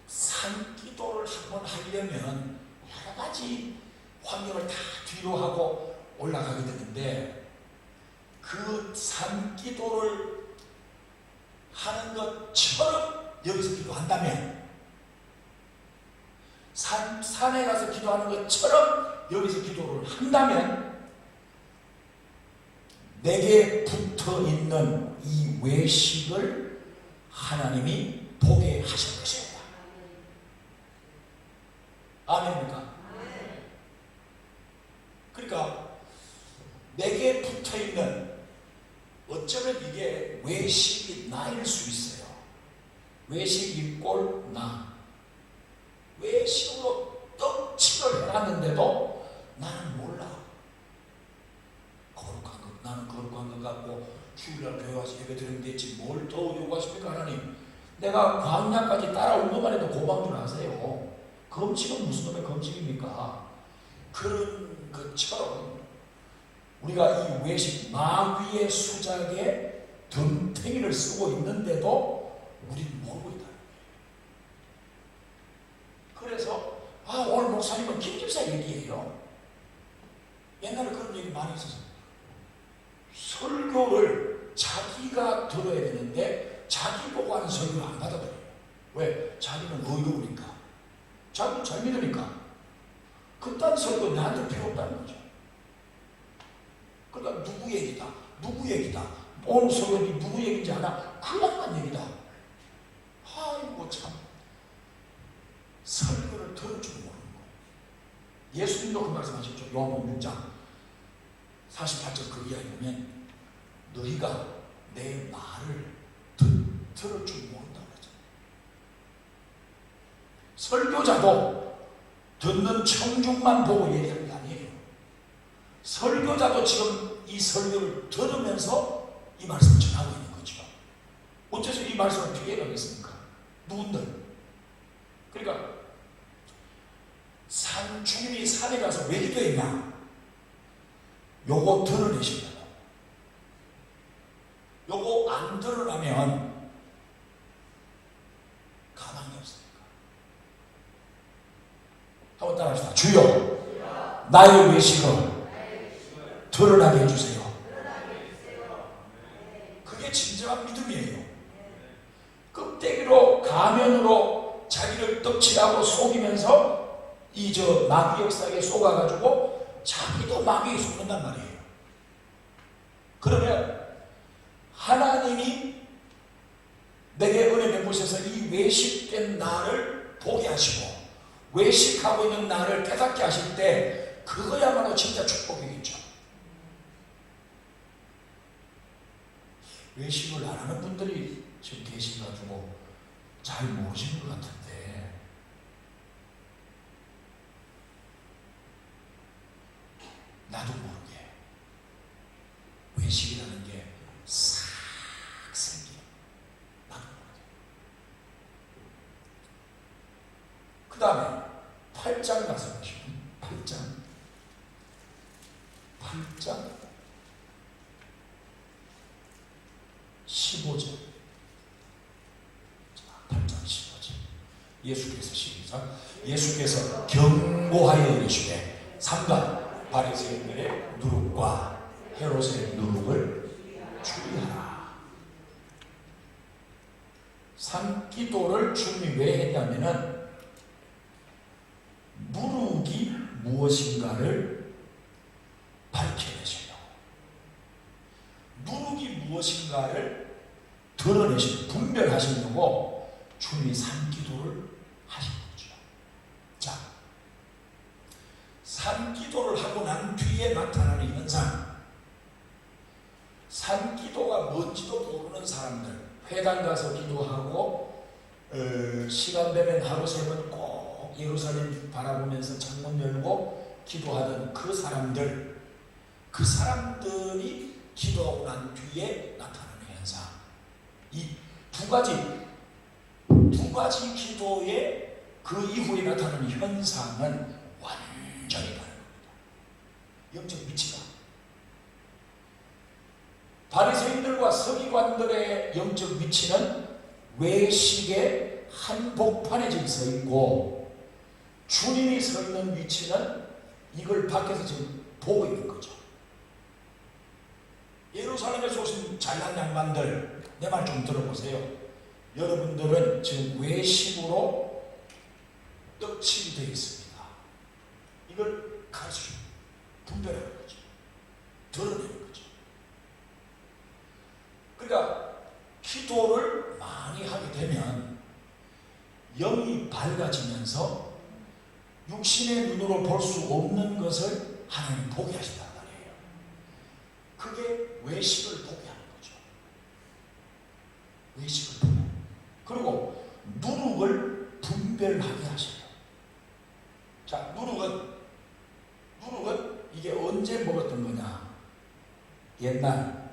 산기도를 한번 하려면 여러 가지 환경을 다 뒤로 하고 올라가게 되는데, 그 산기도를 하는 것처럼 여기서 기도한다면, 산에 가서 기도하는 것처럼 여기서 기도를 한다면 내게 붙어 있는 이 외식을 하나님이 보게 하신 것입니다. 아멘입니까? 그러니까 내게 붙어 있는, 어쩌면 이게 외식이 나일 수 있어요. 외식이 꼴나. 외식으로 떡칠을 해놨는데도 나는 몰라. 나는 거룩한 것 같고 주일날 교회 와서 예배 드리면 됐지 뭘 더 요구하십니까 하나님. 내가 광야까지 따라온 것만 해도 고마운 줄 아세요. 금식은 무슨 놈의 금식입니까? 그런 것처럼 우리가 이 외식, 마귀의 수작에 덤탱이를 쓰고 있는데도 우리는 모르고 있다는 거예요. 그래서 오늘 목사님은 김집사 얘기예요. 옛날에 그런 얘기 많이 있었어요. 설교를 자기가 들어야 되는데 자기 보고 하는 설교를 안 받아들여요. 왜? 자기는 의로우니까, 자기는 잘 믿으니까. 그딴 설교 나한테 필요 없다는 거죠. 그러니까 누구 얘기다, 누구 얘기다, 오늘 설교니 누구 얘기인지 아나? 그 양반 얘기다. 아이고 참, 설교를 들을 줄 모르는 거예요. 예수님도 그 말씀하셨죠. 요한복음 6장 48절 그 이하에 보면 너희가 내 말을 들을 줄 모른다고 그러죠. 설교자도 듣는 청중만 보고 얘기하는 게 아니에요. 설교자도 지금 이 설교를 들으면서 이 말씀을 전하고 있는 거죠. 어째서 이 말씀을 피해가겠습니까? 누군들. 그러니까 주님이 산에 가서 왜 기도했냐? 요거 드러내신다고. 요거 안 드러나면 가망이 없으니까. 한번 따라합시다. 주여, 나의 외식을 드러나게 해주세요. 그게 진정한 믿음이에요. 껍데기로, 가면으로 자기를 떡칠하고 속이면서 마귀 역사에 속아가지고 자기도 마귀에 속는단 말이에요. 그러면 하나님이 내게 은혜 베푸셔서 이 외식된 나를 보게 하시고 외식하고 있는 나를 깨닫게 하실 때 그거야말로 진짜 축복이겠죠. 외식을 안 하는 분들이 지금 계셔가지고 잘 모르시는 것 같은데, 나도 모르게 외식이라는 게 싹 생겨. 나도 모르게. 그 다음에 8장 가서 보시면 8장 15절. 8장 15절. 예수께서 시작. 예수께서 경고하여 이르시되 삼가 바리새인들의 누룩과 헤롯의 누룩을 주의하라. 산기도를 주님이 왜 했냐면은 누룩이 무엇인가를 밝혀내시려고, 누룩이 무엇인가를 드러내시고 분별하시려고 주님이 산기도를 하신 거죠. 자, 산기도를 하고 난 뒤에 나타나는 현상, 산기도가 뭔지도 모르는 사람들, 회당 가서 기도하고 시간 되면 하루 세 번 꼭 예루살렘 바라보면서 창문 열고 기도하던 그 사람들이 기도하고 난 뒤에 나타나는 현상, 이 두 가지 기도의 그 이후에 나타나는 현상은 완전히 다른 겁니다. 영적 위치가. 바리새인들과 서기관들의 영적 위치는 외식의 한복판에 지금 서 있고, 주님이 서 있는 위치는 이걸 밖에서 지금 보고 있는 거죠. 예루살렘에서 오신 잘난 양반들, 내 말 좀 들어보세요. 여러분들은 지금 외식으로 떡칠이 되어 있습니다. 이걸 가르쳐 분별하는 거죠. 드러내는 거죠. 그러니까 기도를 많이 하게 되면 영이 밝아지면서 육신의 눈으로 볼 수 없는 것을 하나님 보게 하신단 말이에요. 그게 외식을 보게 하는 거죠. 외식을 보게. 그리고 누룩을 분별하게 하셔요. 자, 누룩은 이게 언제 먹었던 거냐? 옛날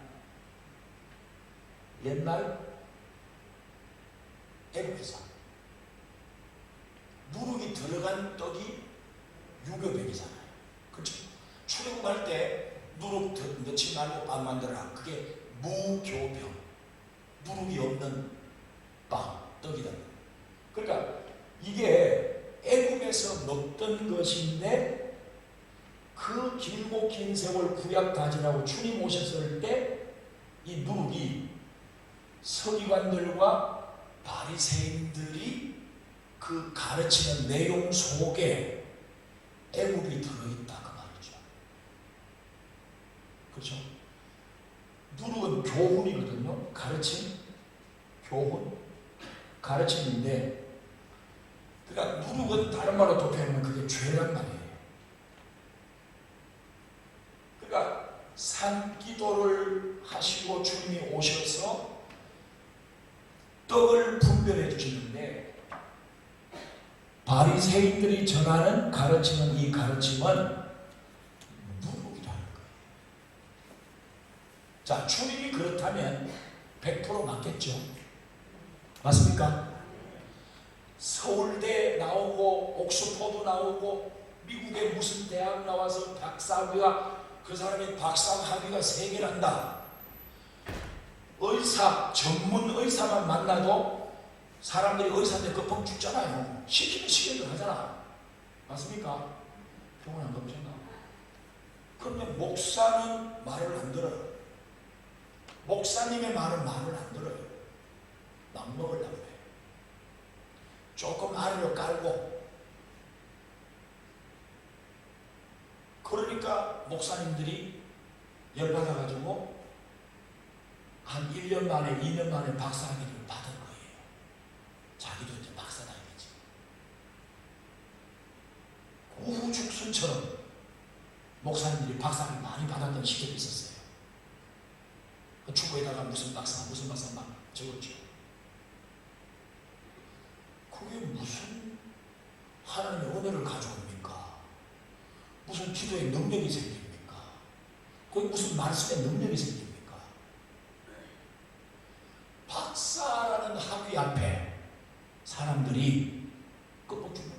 애국에서 누룩이 들어간 떡이 유교병이잖아요. 그렇죠? 출애굽할 때 누룩 넣지 말고 빵 만들어라. 그게 무교병. 누룩이 없는 빵, 떡이다. 그러니까 이게 애국에서 먹던 것인데 그 길고 긴 세월 구약 다지라고 주님 오셨을 때 이 누룩이 서기관들과 바리새인들이 그 가르치는 내용 속에 애국이 들어있다 그 말이죠. 그렇죠? 누룩은 교훈이거든요. 교훈, 가르침인데, 그러니까 누룩은 다른 말로 도표하면 그게 죄란 말이에요. 그러니까 산기도를 하시고 주님이 오셔서 떡을 분별해 주시는데, 바리새인들이 전하는 가르침은 이 가르침은 누룩이라는 거예요. 자, 주님이 그렇다면 100% 맞겠죠? 맞습니까? 서울대 나오고 옥스퍼드 나오고 미국의 무슨 대학 나와서 박사학위가 그 사람이 박사학위가 3개란다. 의사, 전문 의사만 만나도 사람들이 의사한테 급하면 죽잖아요. 시키면 하잖아. 맞습니까? 병원 안 가보셨나? 그런데 목사는 말을 안 들어요. 목사님의 말은 말을 안 들어요. 막 먹으려고 해. 조금 아래로 깔고. 그러니까 목사님들이 열받아가지고 한 1년 만에 2년 만에 박사학위를 받은 거예요. 자기도 이제 박사다 이거지. 우후죽순처럼 목사님들이 박사학위 많이 받았던 시절이 있었어요. 그 축구에다가 무슨 박사 막 적었죠. 그게 무슨 하나님의 은혜를 가져옵니까? 무슨 기도의 능력이 생깁니까? 그게 무슨 말씀의 능력이 생깁니까? 박사라는 학위 앞에 사람들이 끄덕 죽는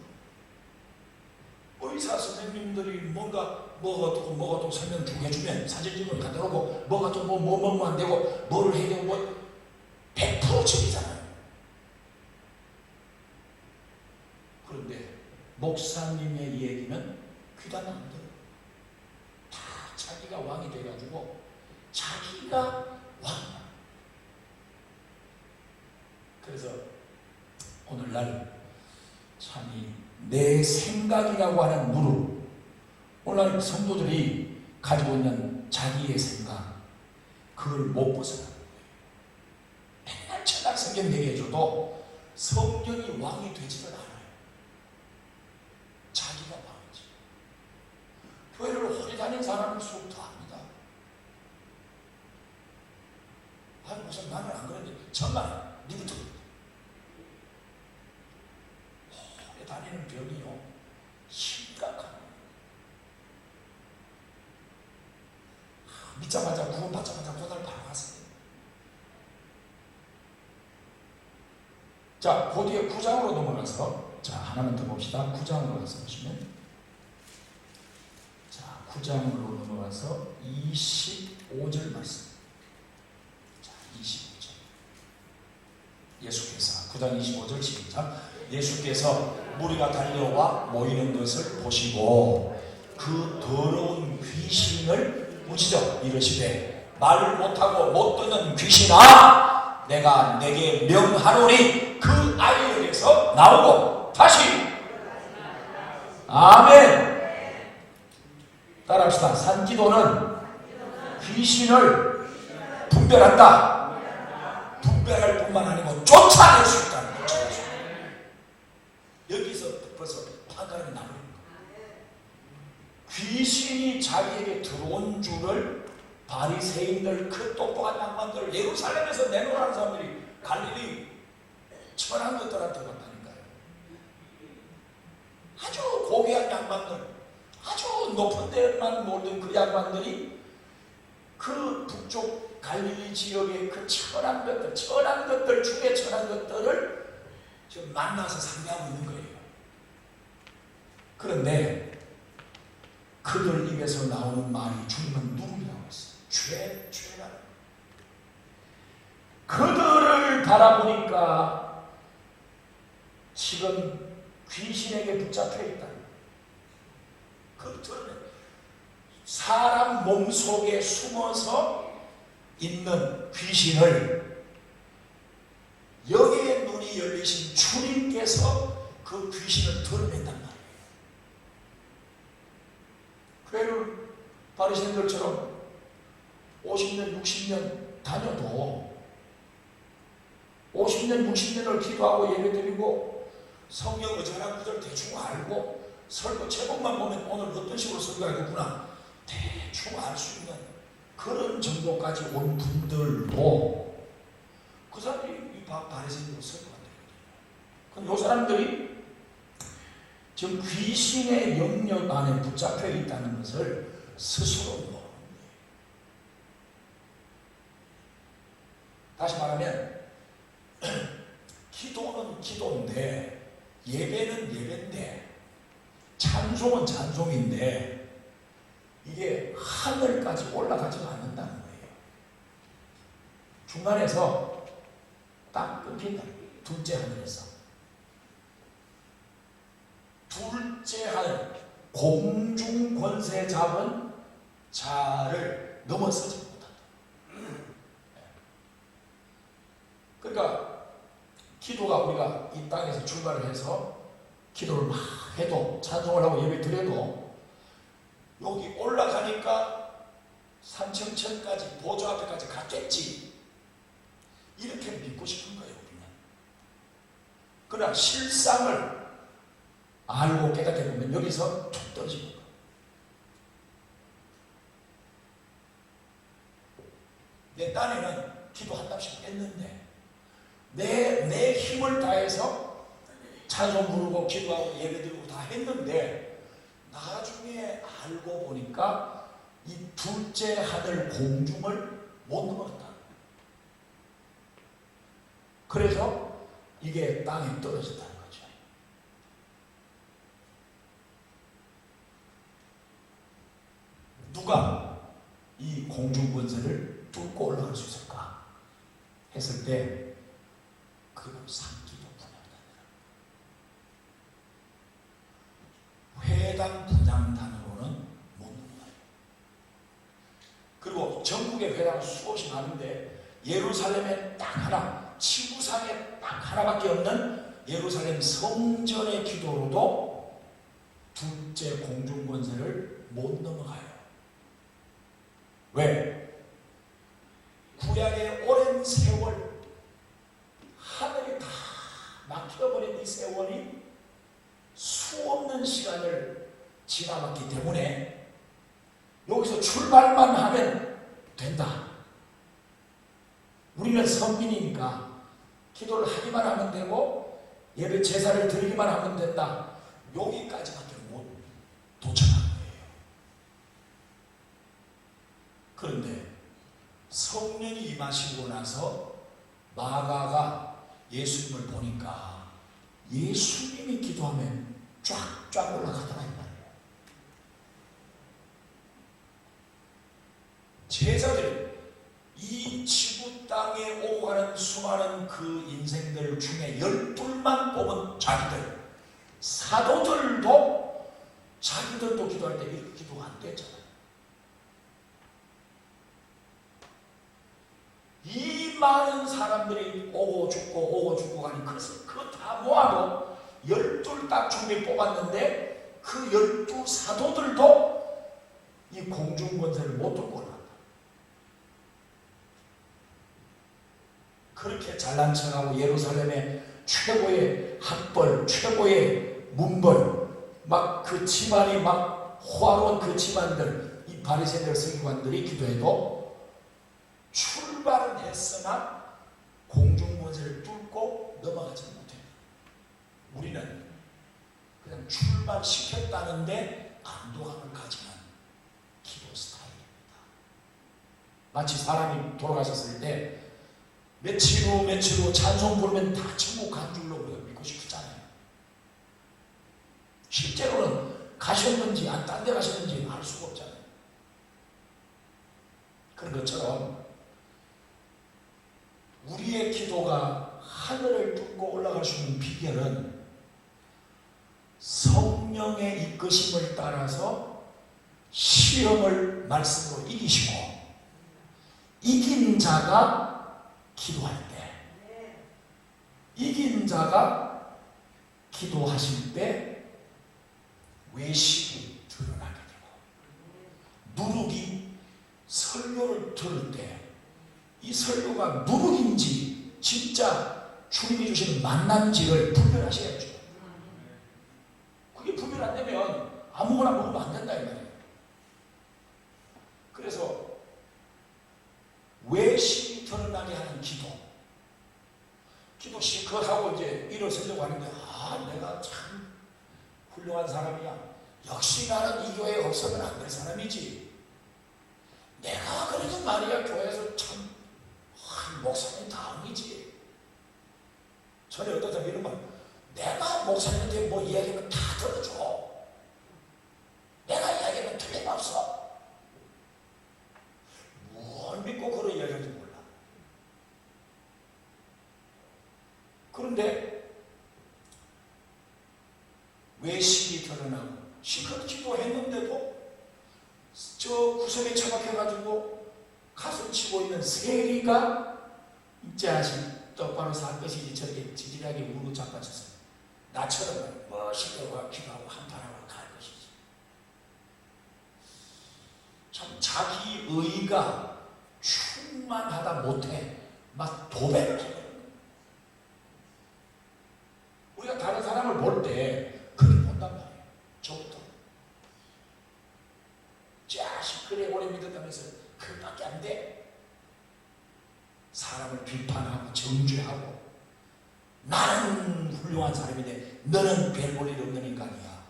거예요. 의사 선생님들이 뭐가 또 설명 쭉 해주면 사진집을 갖다 놓고 뭐가 또 뭐 먹으면 안 되고 뭐를 해야 되고 100% 적이잖아요. 그런데 목사님의 이 얘기는 귀담아 안 들어요. 다 자기가 왕이 돼가지고 자기가 왕이야. 그래서 오늘날 참이 내 생각이라고 하는 무릎, 오늘날 성도들이 가지고 있는 자기의 생각, 그걸 못 벗어나는 거예요. 맨날 천당 성경 얘기해줘도 성경이 왕이 되지를 않아요. 자기가 왕이지. 교회를 오래 다닌 사람은 수업도 압니다. 아니 무슨 나는 안 그랬는데 정말 니부터 오래 다니는 병이요 심각한. 믿자마자 구원받자마자 고달 바로 갔어요. 자, 그 뒤에 9장으로 넘어가서 자 하나만 더 봅시다. 9장으로 가서 보시면 자 9장으로 넘어가서 25절 말씀. 자 25절 예수께서 9장 25절 시작. 예수께서 무리가 달려와 모이는 것을 보시고 그 더러운 귀신을 무지적 이르시되 말 못하고 못 듣는 귀신아 내가 내게 명하노니 그 아이에게서 나오고 다시 아멘. 따라합시다. 산기도는 귀신을 분별한다. 분별할 뿐만 아니고 쫓아낼 수 있다는 거죠. 여기서 벌써 판가름이 나버린 거예요. 귀신이 자기에게 들어온 줄을 바리새인들, 그 똑똑한 양반들, 예루살렘에서 내놓으라는 사람들이 갈릴리 천한 것들한테 갔다니까요. 아주 고귀한 양반들, 아주 높은 데만 모든 그 양반들이 그 북쪽 갈릴리 지역의 그 천한 것들 중에 천한 것들을 지금 만나서 상대하고 있는 거예요. 그런데 그들 입에서 나오는 말이 주님은 누구냐고 했어요. 죄라는 그들을 바라보니까 지금 귀신에게 붙잡혀 있다. 그들은 사람 몸속에 숨어서 있는 귀신을 여기에 눈이 열리신 주님께서 그 귀신을 드러낸단 말이에요. 교회를 바리새인들처럼 50년, 60년 다녀도 50년, 60년을 기도하고 예배드리고 성경 의자나 구절 대충 알고 설교 제목만 보면 오늘 어떤 식으로 설교하겠구나 대충 알 수 있는 그런 정도까지 온 분들도 그 사람들이 이 바리새인으로 설교가 되거든요. 그럼 이 사람들이 지금 귀신의 영역 안에 붙잡혀 있다는 것을 스스로 모르는 거예요. 다시 말하면 기도는 기도인데 예배는 예배인데 찬송은 찬송인데 이게 하늘까지 올라가지가 않는다는 거예요. 중간에서 딱 끊긴다. 둘째 하늘에서. 둘째 하늘, 공중 권세 잡은 자를 넘어서지 못한다. 그러니까 기도가 우리가 이 땅에서 출발을 해서 기도를 막 해도 찬송을 하고 예배 드려도 여기 올라가니까 삼층천까지 보좌 앞에까지 갔겠지 이렇게 믿고 싶은 거예요. 우리는. 그러나 실상을 알고 깨닫게 보면 여기서 툭 떨어지는 거예요. 내 딴에는 기도한답시고 뺐는데 내 힘을 다해서 찬송 부르고 기도하고 예배드리고 다 했는데 나중에 알고 보니까 이 둘째 하늘 공중을 못 넘었다. 그래서 이게 땅에 떨어졌다는 거죠. 누가 이 공중 권세를 뚫고 올라갈 수 있을까 했을 때 그건 삼기도 분양단이라. 회당 분양단으로는 못 넘어가요. 그리고 전국의 회당 수없이 많은데 예루살렘에 딱 하나, 지구상에 딱 하나밖에 없는 예루살렘 성전의 기도로도 둘째 공중 권세를 못 넘어가요. 왜? 구약의 오랜 세월, 하늘이 다 막혀버린 이 세월이 수없는 시간을 지나갔기 때문에 여기서 출발만 하면 된다. 우리는 선민이니까 기도를 하기만 하면 되고 예배 제사를 드리기만 하면 된다. 여기까지밖에 못 도착한 거예요. 그런데 성령이 임하시고 나서 마가가 예수님을 보니까 예수님이 기도하면 쫙쫙 올라가더라 이 말이에요. 제자들이 이 지구 땅에 오고 가는 수많은 그 인생들 중에 12만 뽑은 자기들, 사도들도 자기들도 기도할 때 이렇게 기도가 안 됐잖아요. 이 많은 사람들이 오고 죽고 가니 그래서 그거 다 모아도 12 딱 준비 뽑았는데 그 12 사도들도 이 공중 권세를 못 뚫고 올라간다. 그렇게 잘난 척하고 예루살렘의 최고의 학벌, 최고의 문벌, 막 그 집안이 막 호화로운 그 집안들, 이 바리새인들 서기관들이 기도해도 출발은 했으나 공중문제를 뚫고 넘어가지 못해. 우리는 그냥 출발시켰다는데 안도감을 가지는 기도 스타일입니다. 마치 사람이 돌아가셨을 때 며칠 후 찬송 부르면 다 천국 간 줄로 우리가 믿고 싶잖아요. 실제로는 가셨는지 딴 데 가셨는지 알 수가 없잖아요. 그런 것처럼 우리의 기도가 하늘을 뚫고 올라갈 수 있는 비결은 성령의 이끄심을 따라서 시험을 말씀으로 이기시고, 이긴 자가 기도할 때, 이긴 자가 기도하실 때 외식이 드러나게 되고, 누룩이 설교를 들을 때 이 설교가 누룩인지 진짜 주님이 주시는 만난지를 분별하셔야죠. 그게 분별 안 되면 아무거나 먹으면 안 된다 이 말이에요. 그래서 외식이 드러나게 하는 기도 실컷하고 이제 일어서려고 하는데, 내가 참 훌륭한 사람이야. 역시 나는 이 교회에 없으면 안 될 사람이지. 내가 그래도 말이야 교회에서 참 목사님 다음이지. 전에 어떤 사람이 이런 말, 내가 목사님한테 뭐 이야기하면 다 들어줘. 내가 이야기하면 틀림없어. 뭘 믿고 그런 이야기하는지 몰라. 그런데 외식이 드러나고 실컷 기도했는데도 저 구석에 처박혀가지고 가슴 치고 있는 세리가 이제 아직 똑바로 살 것이지 저렇게 지질하게 우르고 자빠졌어요. 나처럼 멋있게 기도하고 한판하고 갈 것이지. 참 자기 의가 충만하다 못해 막 도배를 해요. 우리가 다른 사람을 볼 때 그렇게 본단 말이에요. 저부터 자식 그래 오래 믿었다면서 그밖에 안 돼. 사람을 비판하고 정죄하고, 나는 훌륭한 사람인데 너는 별 볼 일 없는 인간이야.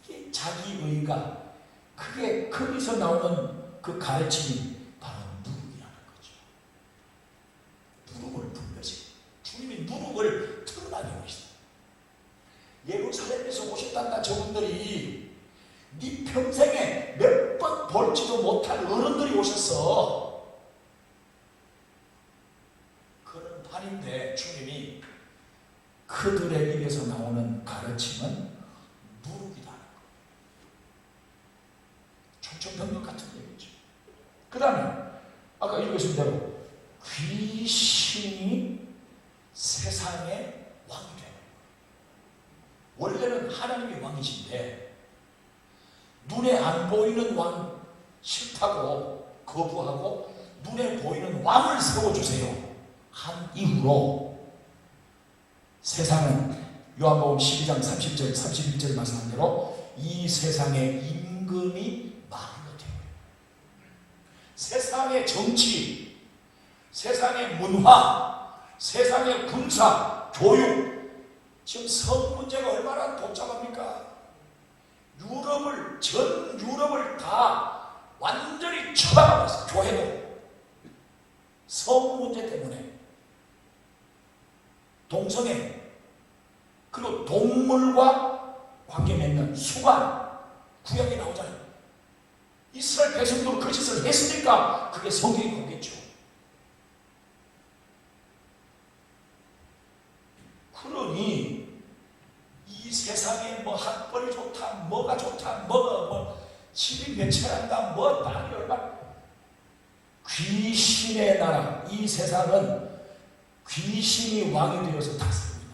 이게 자기 의가, 그게 거기서 나오는 그 가르침이 바로 누룩이라는 거죠. 누룩을 푼 것이, 주님이 누룩을 드러나게 하시다. 예루살렘에서 오셨단다. 저분들이 네 평생에 몇 번 볼지도 못할 어른들이 오셨어. 그런 판인데 주님이 그들의 입에서 나오는 가르침은 누룩이다. 청천벽력 같은 얘기죠. 그 다음에 아까 읽으신 대로 귀신이 세상의 왕이 되는 거예요. 원래는 하나님이 왕이신데 눈에 안 보이는 왕 싫다고 거부하고 눈에 보이는 왕을 세워주세요 한 이후로 세상은 요한복음 12장 30절 31절 말씀한 대로 이 세상의 임금이 말로 되어요. 세상의 정치, 세상의 문화, 세상의 군사, 교육, 지금 성 문제가 얼마나 복잡합니까? 전 유럽을 다 완전히 처방하고 있어요. 교회도 성 문제 때문에, 동성애, 그리고 동물과 관계 맺는 수관, 구약이 나오잖아요. 이스라엘 백성들은 그 짓을 했으니까 그게 성경이 나오겠죠. 그러니 이 세상에 뭐 학벌이 좋다, 뭐가 좋다, 집이 몇 채 한다, 땅이 얼마, 귀신의 나라, 이 세상은 귀신이 왕이 되어서 다스리고 있는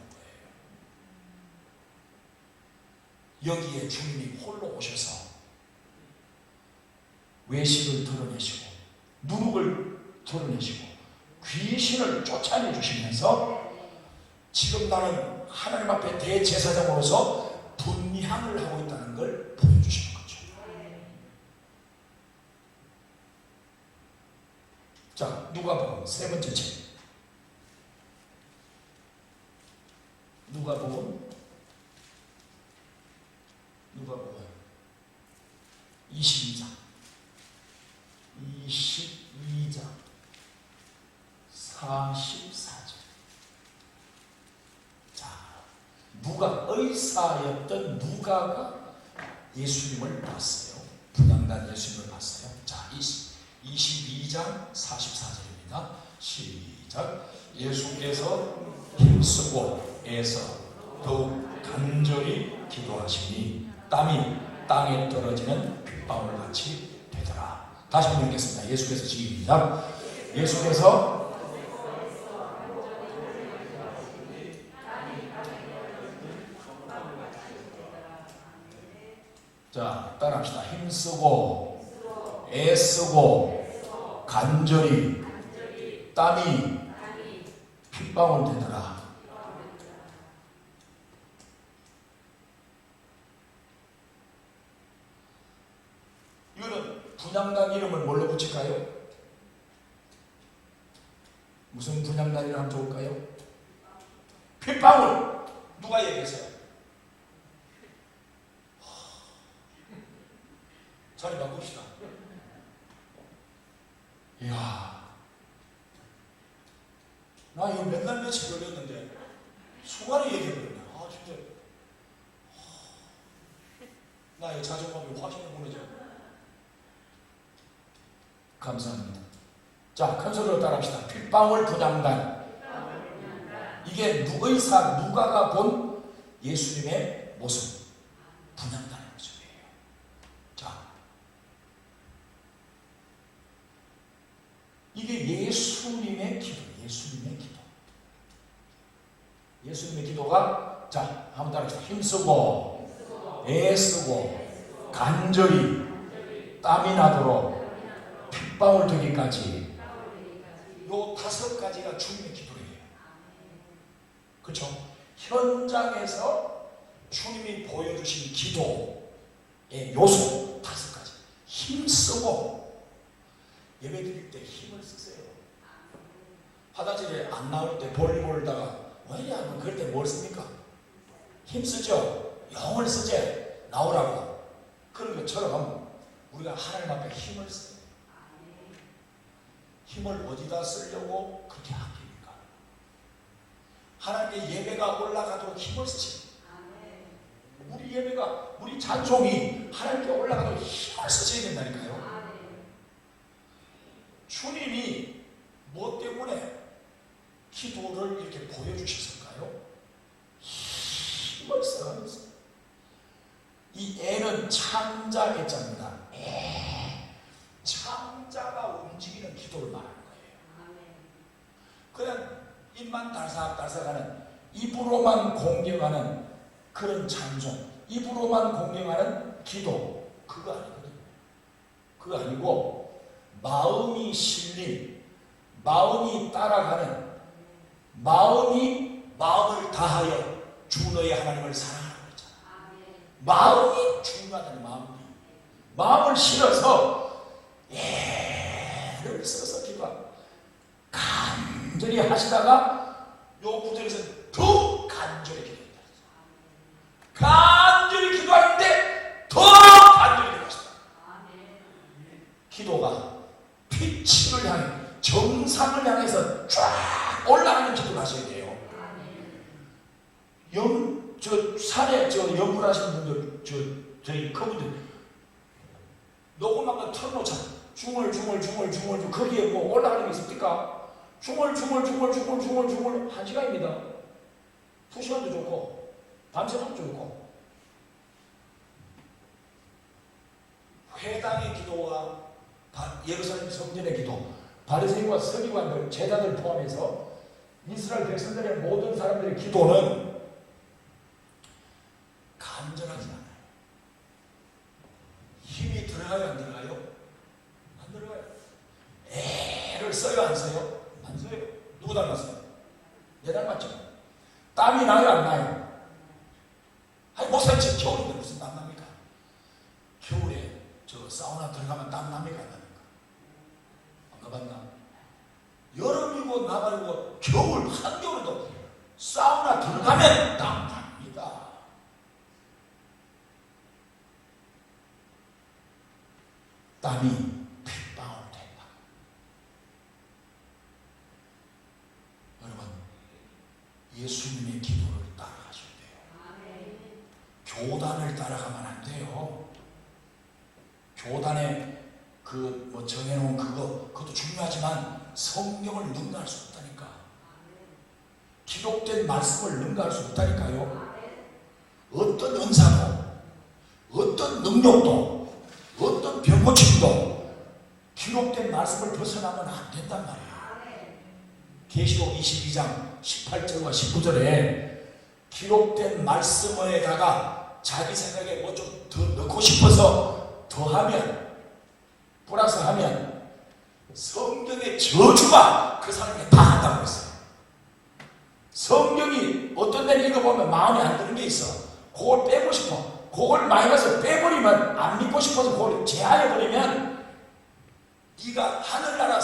거예요. 여기에 주님이 홀로 오셔서 외식을 드러내시고 누룩을 드러내시고 귀신을 쫓아내 주시면서 지금 나는 하나님 앞에 대제사장으로서 분향을 하고 있다는 걸 보여주시는 거죠. 자, 누가복음 세 번째 책. 누가복음 22장 44절. 자, 의사였던 누가가 예수님을 봤어요. 분향단 예수님을 봤어요. 자, 22장 44절입니다. 시작. 예수께서 힘쓰고 애써 더욱 간절히 기도하시니 땀이 땅에 떨어지는 빗방울 같이 되더라. 다시 한번 읽겠습니다. 예수께서 시작. 예수께서 자, 따라합시다. 힘쓰고 애쓰고 간절히 땀이 핏방울 되더라. 이거는 분향단 이름을 뭘로 붙일까요? 무슨 분향단이라 하면 좋을까요? 핏방울. 누가 얘기했어요? 자리 바꿉시다. 이야, 나 이거 맨날 며칠 걸렸는데 순간에 얘기해버렸네. 아, 진짜 나의 자존감이 확실히 무너져. 감사합니다. 자, 큰 소리로 따라합시다. 핏방울 분향단. 이게 누가가 본 예수님의 모습, 분향단의 모습이에요. 자, 이게 예수님의 기도. 예수님의 기도가, 자, 한번 따라합시다. 힘쓰고 애쓰고 간절히 땀이 나도록 핏방울 되기까지. 요 5가지가 주님의 기도예요. 그렇죠? 현장에서 주님이 보여주신 기도의 요소 5가지. 힘쓰고, 예배 드릴 때 힘을 쓰세요. 화장실에 안 나올 때 볼일보다가 왜냐하면 그럴 때 뭘 씁니까? 힘쓰죠. 영을 쓰지. 나오라고. 그런 것처럼 우리가 하나님 앞에 힘을 써요. 힘을 어디다 쓰려고 그렇게 아낍니까? 하나님의 예배가 올라가도록 힘을 쓰지. 우리 예배가, 우리 찬송이 하나님께 올라가도록 힘을 쓰셔야 된다니까요. 주님이 뭐 때문에 기도를 이렇게 보여주셨을까요? 힘을 써가면서. 이 애는 창자 애자입니다. 창자가 움직이는 기도를 말하는 거예요. 그냥 입만 달싹달싹하는, 입으로만 공경하는 그런 찬송, 입으로만 공경하는 기도, 그거 아니거든요. 그거 아니고 마음이 실린, 마음이 따라가는, 마음을 다하여 주 너의 하나님을 사랑하는 거잖아. 마음이 중요하다는 마음을 실어서 애를 써서 기도하고 간절히 하시다가 요 구절에서 더 간절히 기도한다. 간절히 기도하는데 더 간절히 기도하시다. 기도가 피침을 향해, 정상을 향해서 쫙 올라가는 기도를 하셔야 돼요. 산에 연구하시는 분들, 저희 그분들 녹음한 거 털어놓잖아. 중얼 거기에 뭐 올라가는 게 있습니까? 중얼 1시간입니다. 2시간도 좋고 밤새도 좋고. 회당의 기도와 예루살렘 성전의 기도, 바리새인과 서기관들, 제자들 포함해서 이스라엘 백성들의 모든 사람들의 기도는 간절하지 않아요. 힘이 들어가요, 안 들어가요? 안 들어가요. 애를 써요, 안 써요? 안 써요. 땀이 나요, 안 나요? 아니, 목사님 지금 겨울인데 무슨 땀 납니까? 겨울에 저 사우나 들어가면 땀 납니까, 안 납니까? 안 가봤나? 여름이고 나발이고 겨울, 한겨울에도 사우나 들어가면 땀 납니다. 땀이 핏방울 된다. 여러분, 예수님의 기도를 따라가셔야 돼요. 교단을 따라가면 안 돼요. 교단에 뭐 정해놓은 그것도 중요하지만 성경을 능가할 수 없다니까. 기록된 말씀을 능가할 수 없다니까요. 어떤 은사도, 어떤 능력도, 어떤 병고침도 기록된 말씀을 벗어나면 안 된단 말이에요. 계시록 22장 18절과 19절에 기록된 말씀에다가 자기 생각에 뭐 좀 더 넣고 싶어서 더하면, 플러스하면 성경의 저주가 그 사람에게 다 한다고 했어요. 성경이 어떤 데는 읽어보면 마음에 안 드는 게 있어. 그걸 빼고 싶어. 그걸 마이너스 빼버리면, 안 믿고 싶어서 그걸 제하해버리면 네가 하늘나라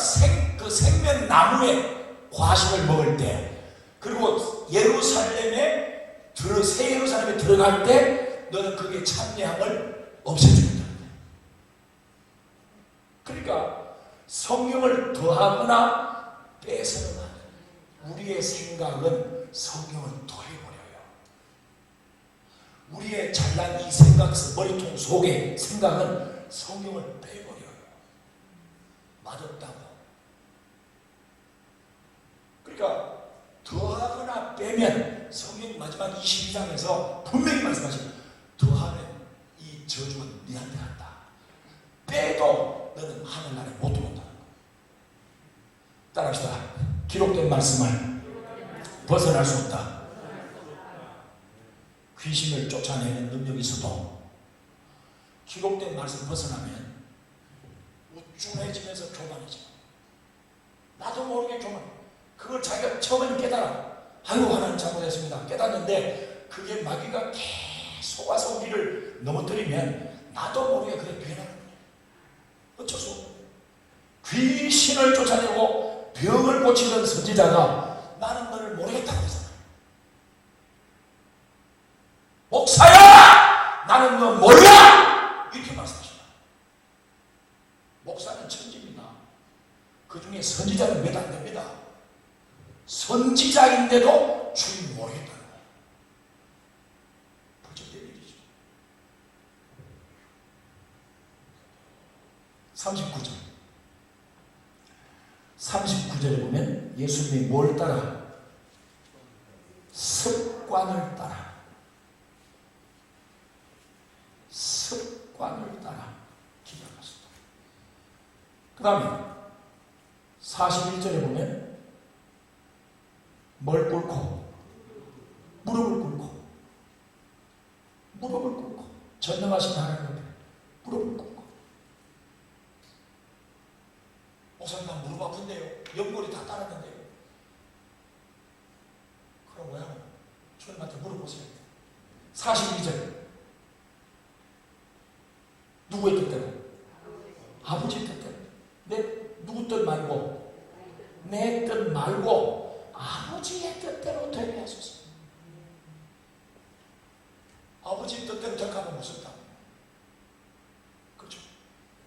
그 생명나무의 과실을 먹을 때, 그리고 예루살렘에 새 예루살렘에 들어갈 때 너는 그게 참여함을 없애줍니다. 그러니까 성경을 더하거나 빼서는 안 돼요. 우리의 생각은 성경을 더해버려요. 우리의 잘난 이 생각, 머리통 속의 생각은 성경을 빼버려요. 맛없다고. 그러니까 더하거나 빼면 성경 마지막 22장에서 분명히 말씀하시고, 더하면 이 저주가 네한테 간다. 빼도 너는 하늘나라에 못 들어온다는 거. 따라합시다. 기록된 말씀을 벗어날 수 없다. 귀신을 쫓아내는 능력이 있어도 기록된 말씀 벗어나면 우쭐해지면서 교만해져. 나도 모르게 교만. 그걸 자기가 처음에 깨달아. 아이고, 하나님 잘못했습니다. 깨닫는데 그게 마귀가 계속 와서 우리를 넘어뜨리면 나도 모르게 그게 되는 거예요. 어쩔 수 없어요. 귀신을 쫓아내고 병을 고치는 선지자가 나는 너를 모르겠다고 했잖아요. 목사야! 나는 너 몰라! 이렇게 말씀하십니다. 목사는 천지입니다. 그 중에 선지자는 몇 안 됩니다. 선지자인데도 주인 모르겠다는 거예요. 불적된 일이죠. 39절에 보면 예수님이 뭘 따라? 습관을 따라. 습관을 따라 기도하셨다. 그 다음에 41절에 보면 뭘 꿇고? 무릎을 꿇고. 무릎을 꿇고. 전능하신 하나님 앞에 무릎을 꿇고. 목사님, 나 무릎 아픈데요. 연골이 다 따랐는데요. 그럼 뭐야? 주님한테 물어보세요. 42절. 누구의 뜻대로? 아버지의 뜻대로. 누구 뜻 말고, 내 뜻 말고 아버지의 뜻대로 되게 하소서. 아버지 뜻대로 택하면 무섭다. 그렇죠?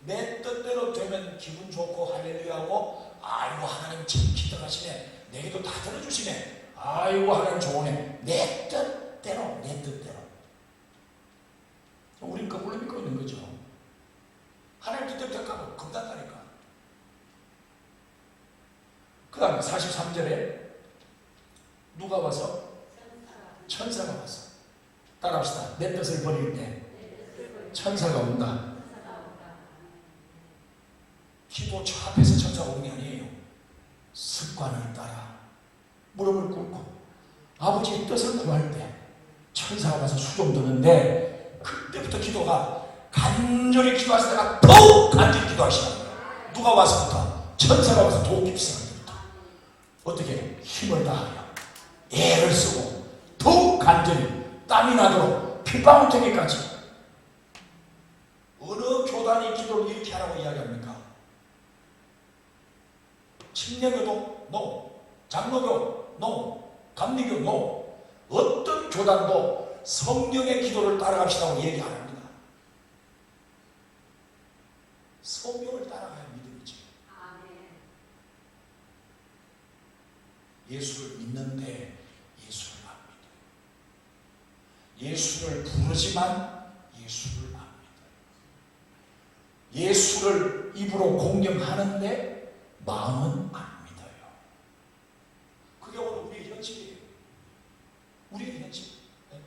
내 뜻대로 되면 기분 좋고 할렐루야하고, 아이고 하나님 참 기도하시네, 내게도 다 들어주시네, 아이고 하나님 좋으네. 내 뜻대로, 내 뜻대로. 우린 거꾸로 믿고 있는 거죠. 하나님 뜻대로 택하면 겁난다니까. 그 다음에 43절에 누가 와서? 천사가 와서. 따라합시다. 내 뜻을 버릴 때 천사가 온다. 기도 저 앞에서 천사가 오는 게 아니에요. 습관을 따라 무릎을 꿇고 아버지의 뜻을 구할 때 천사가 와서 수종 드는데, 그때부터 기도가 간절히 기도하시다가 더욱 간절히 기도하시다. 누가 와서부터? 천사가 와서 더욱 깊이 생각합니다. 어떻게? 힘을 다하여 애를 쓰고 땀이 나도록 핏방울 되기까지. 어느 교단이 기도를 이렇게 하라고 이야기합니까? 침례교도 노, 장로교 노, 감리교 노. 어떤 교단도 성령의 기도를 따라갑시다고 얘기 안 합니다. 성령을 따라가야 믿음이지. 예수를 믿는데 예수를 안 믿어요. 예수를 부르지만 예수를 안 믿어요. 예수를 입으로 공경하는데 마음은 안 믿어요. 그게 오늘 우리의 현실이에요. 우리의 현실. 네?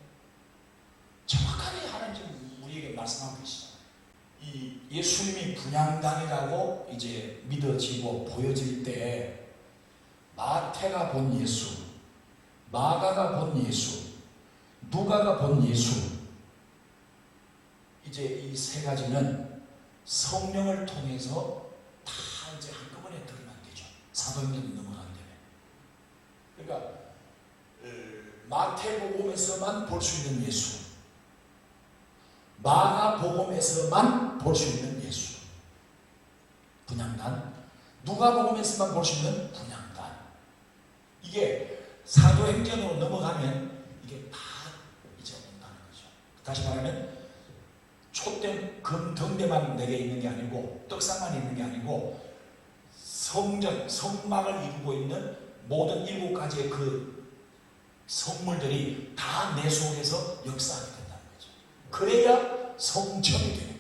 정확하게 하나님 우리에게 말씀하고 계시잖아요. 이 예수님이 분향단이라고 이제 믿어지고 보여질 때 마태가 본 예수, 마가가 본 예수, 누가가 본 예수, 이제 이 세 가지는 성령을 통해서 다 이제 한꺼번에 드러난 되죠. 사도행전이 넘어간 되면. 그러니까 마태복음에서만 볼 수 있는 예수, 마가복음에서만 볼 수 있는 예수, 분향단, 누가복음에서만 볼 수 있는 분향단. 이게 사도행전으로 넘어가면 이게 다 이제 온다는 거죠. 다시 말하면 촛대 금등대만 내게 있는 게 아니고 떡상만 있는 게 아니고 성전, 성막을 이루고 있는 모든 7가지의 그 성물들이 다 내 속에서 역사하게 된다는 거죠. 그래야 성전이 되는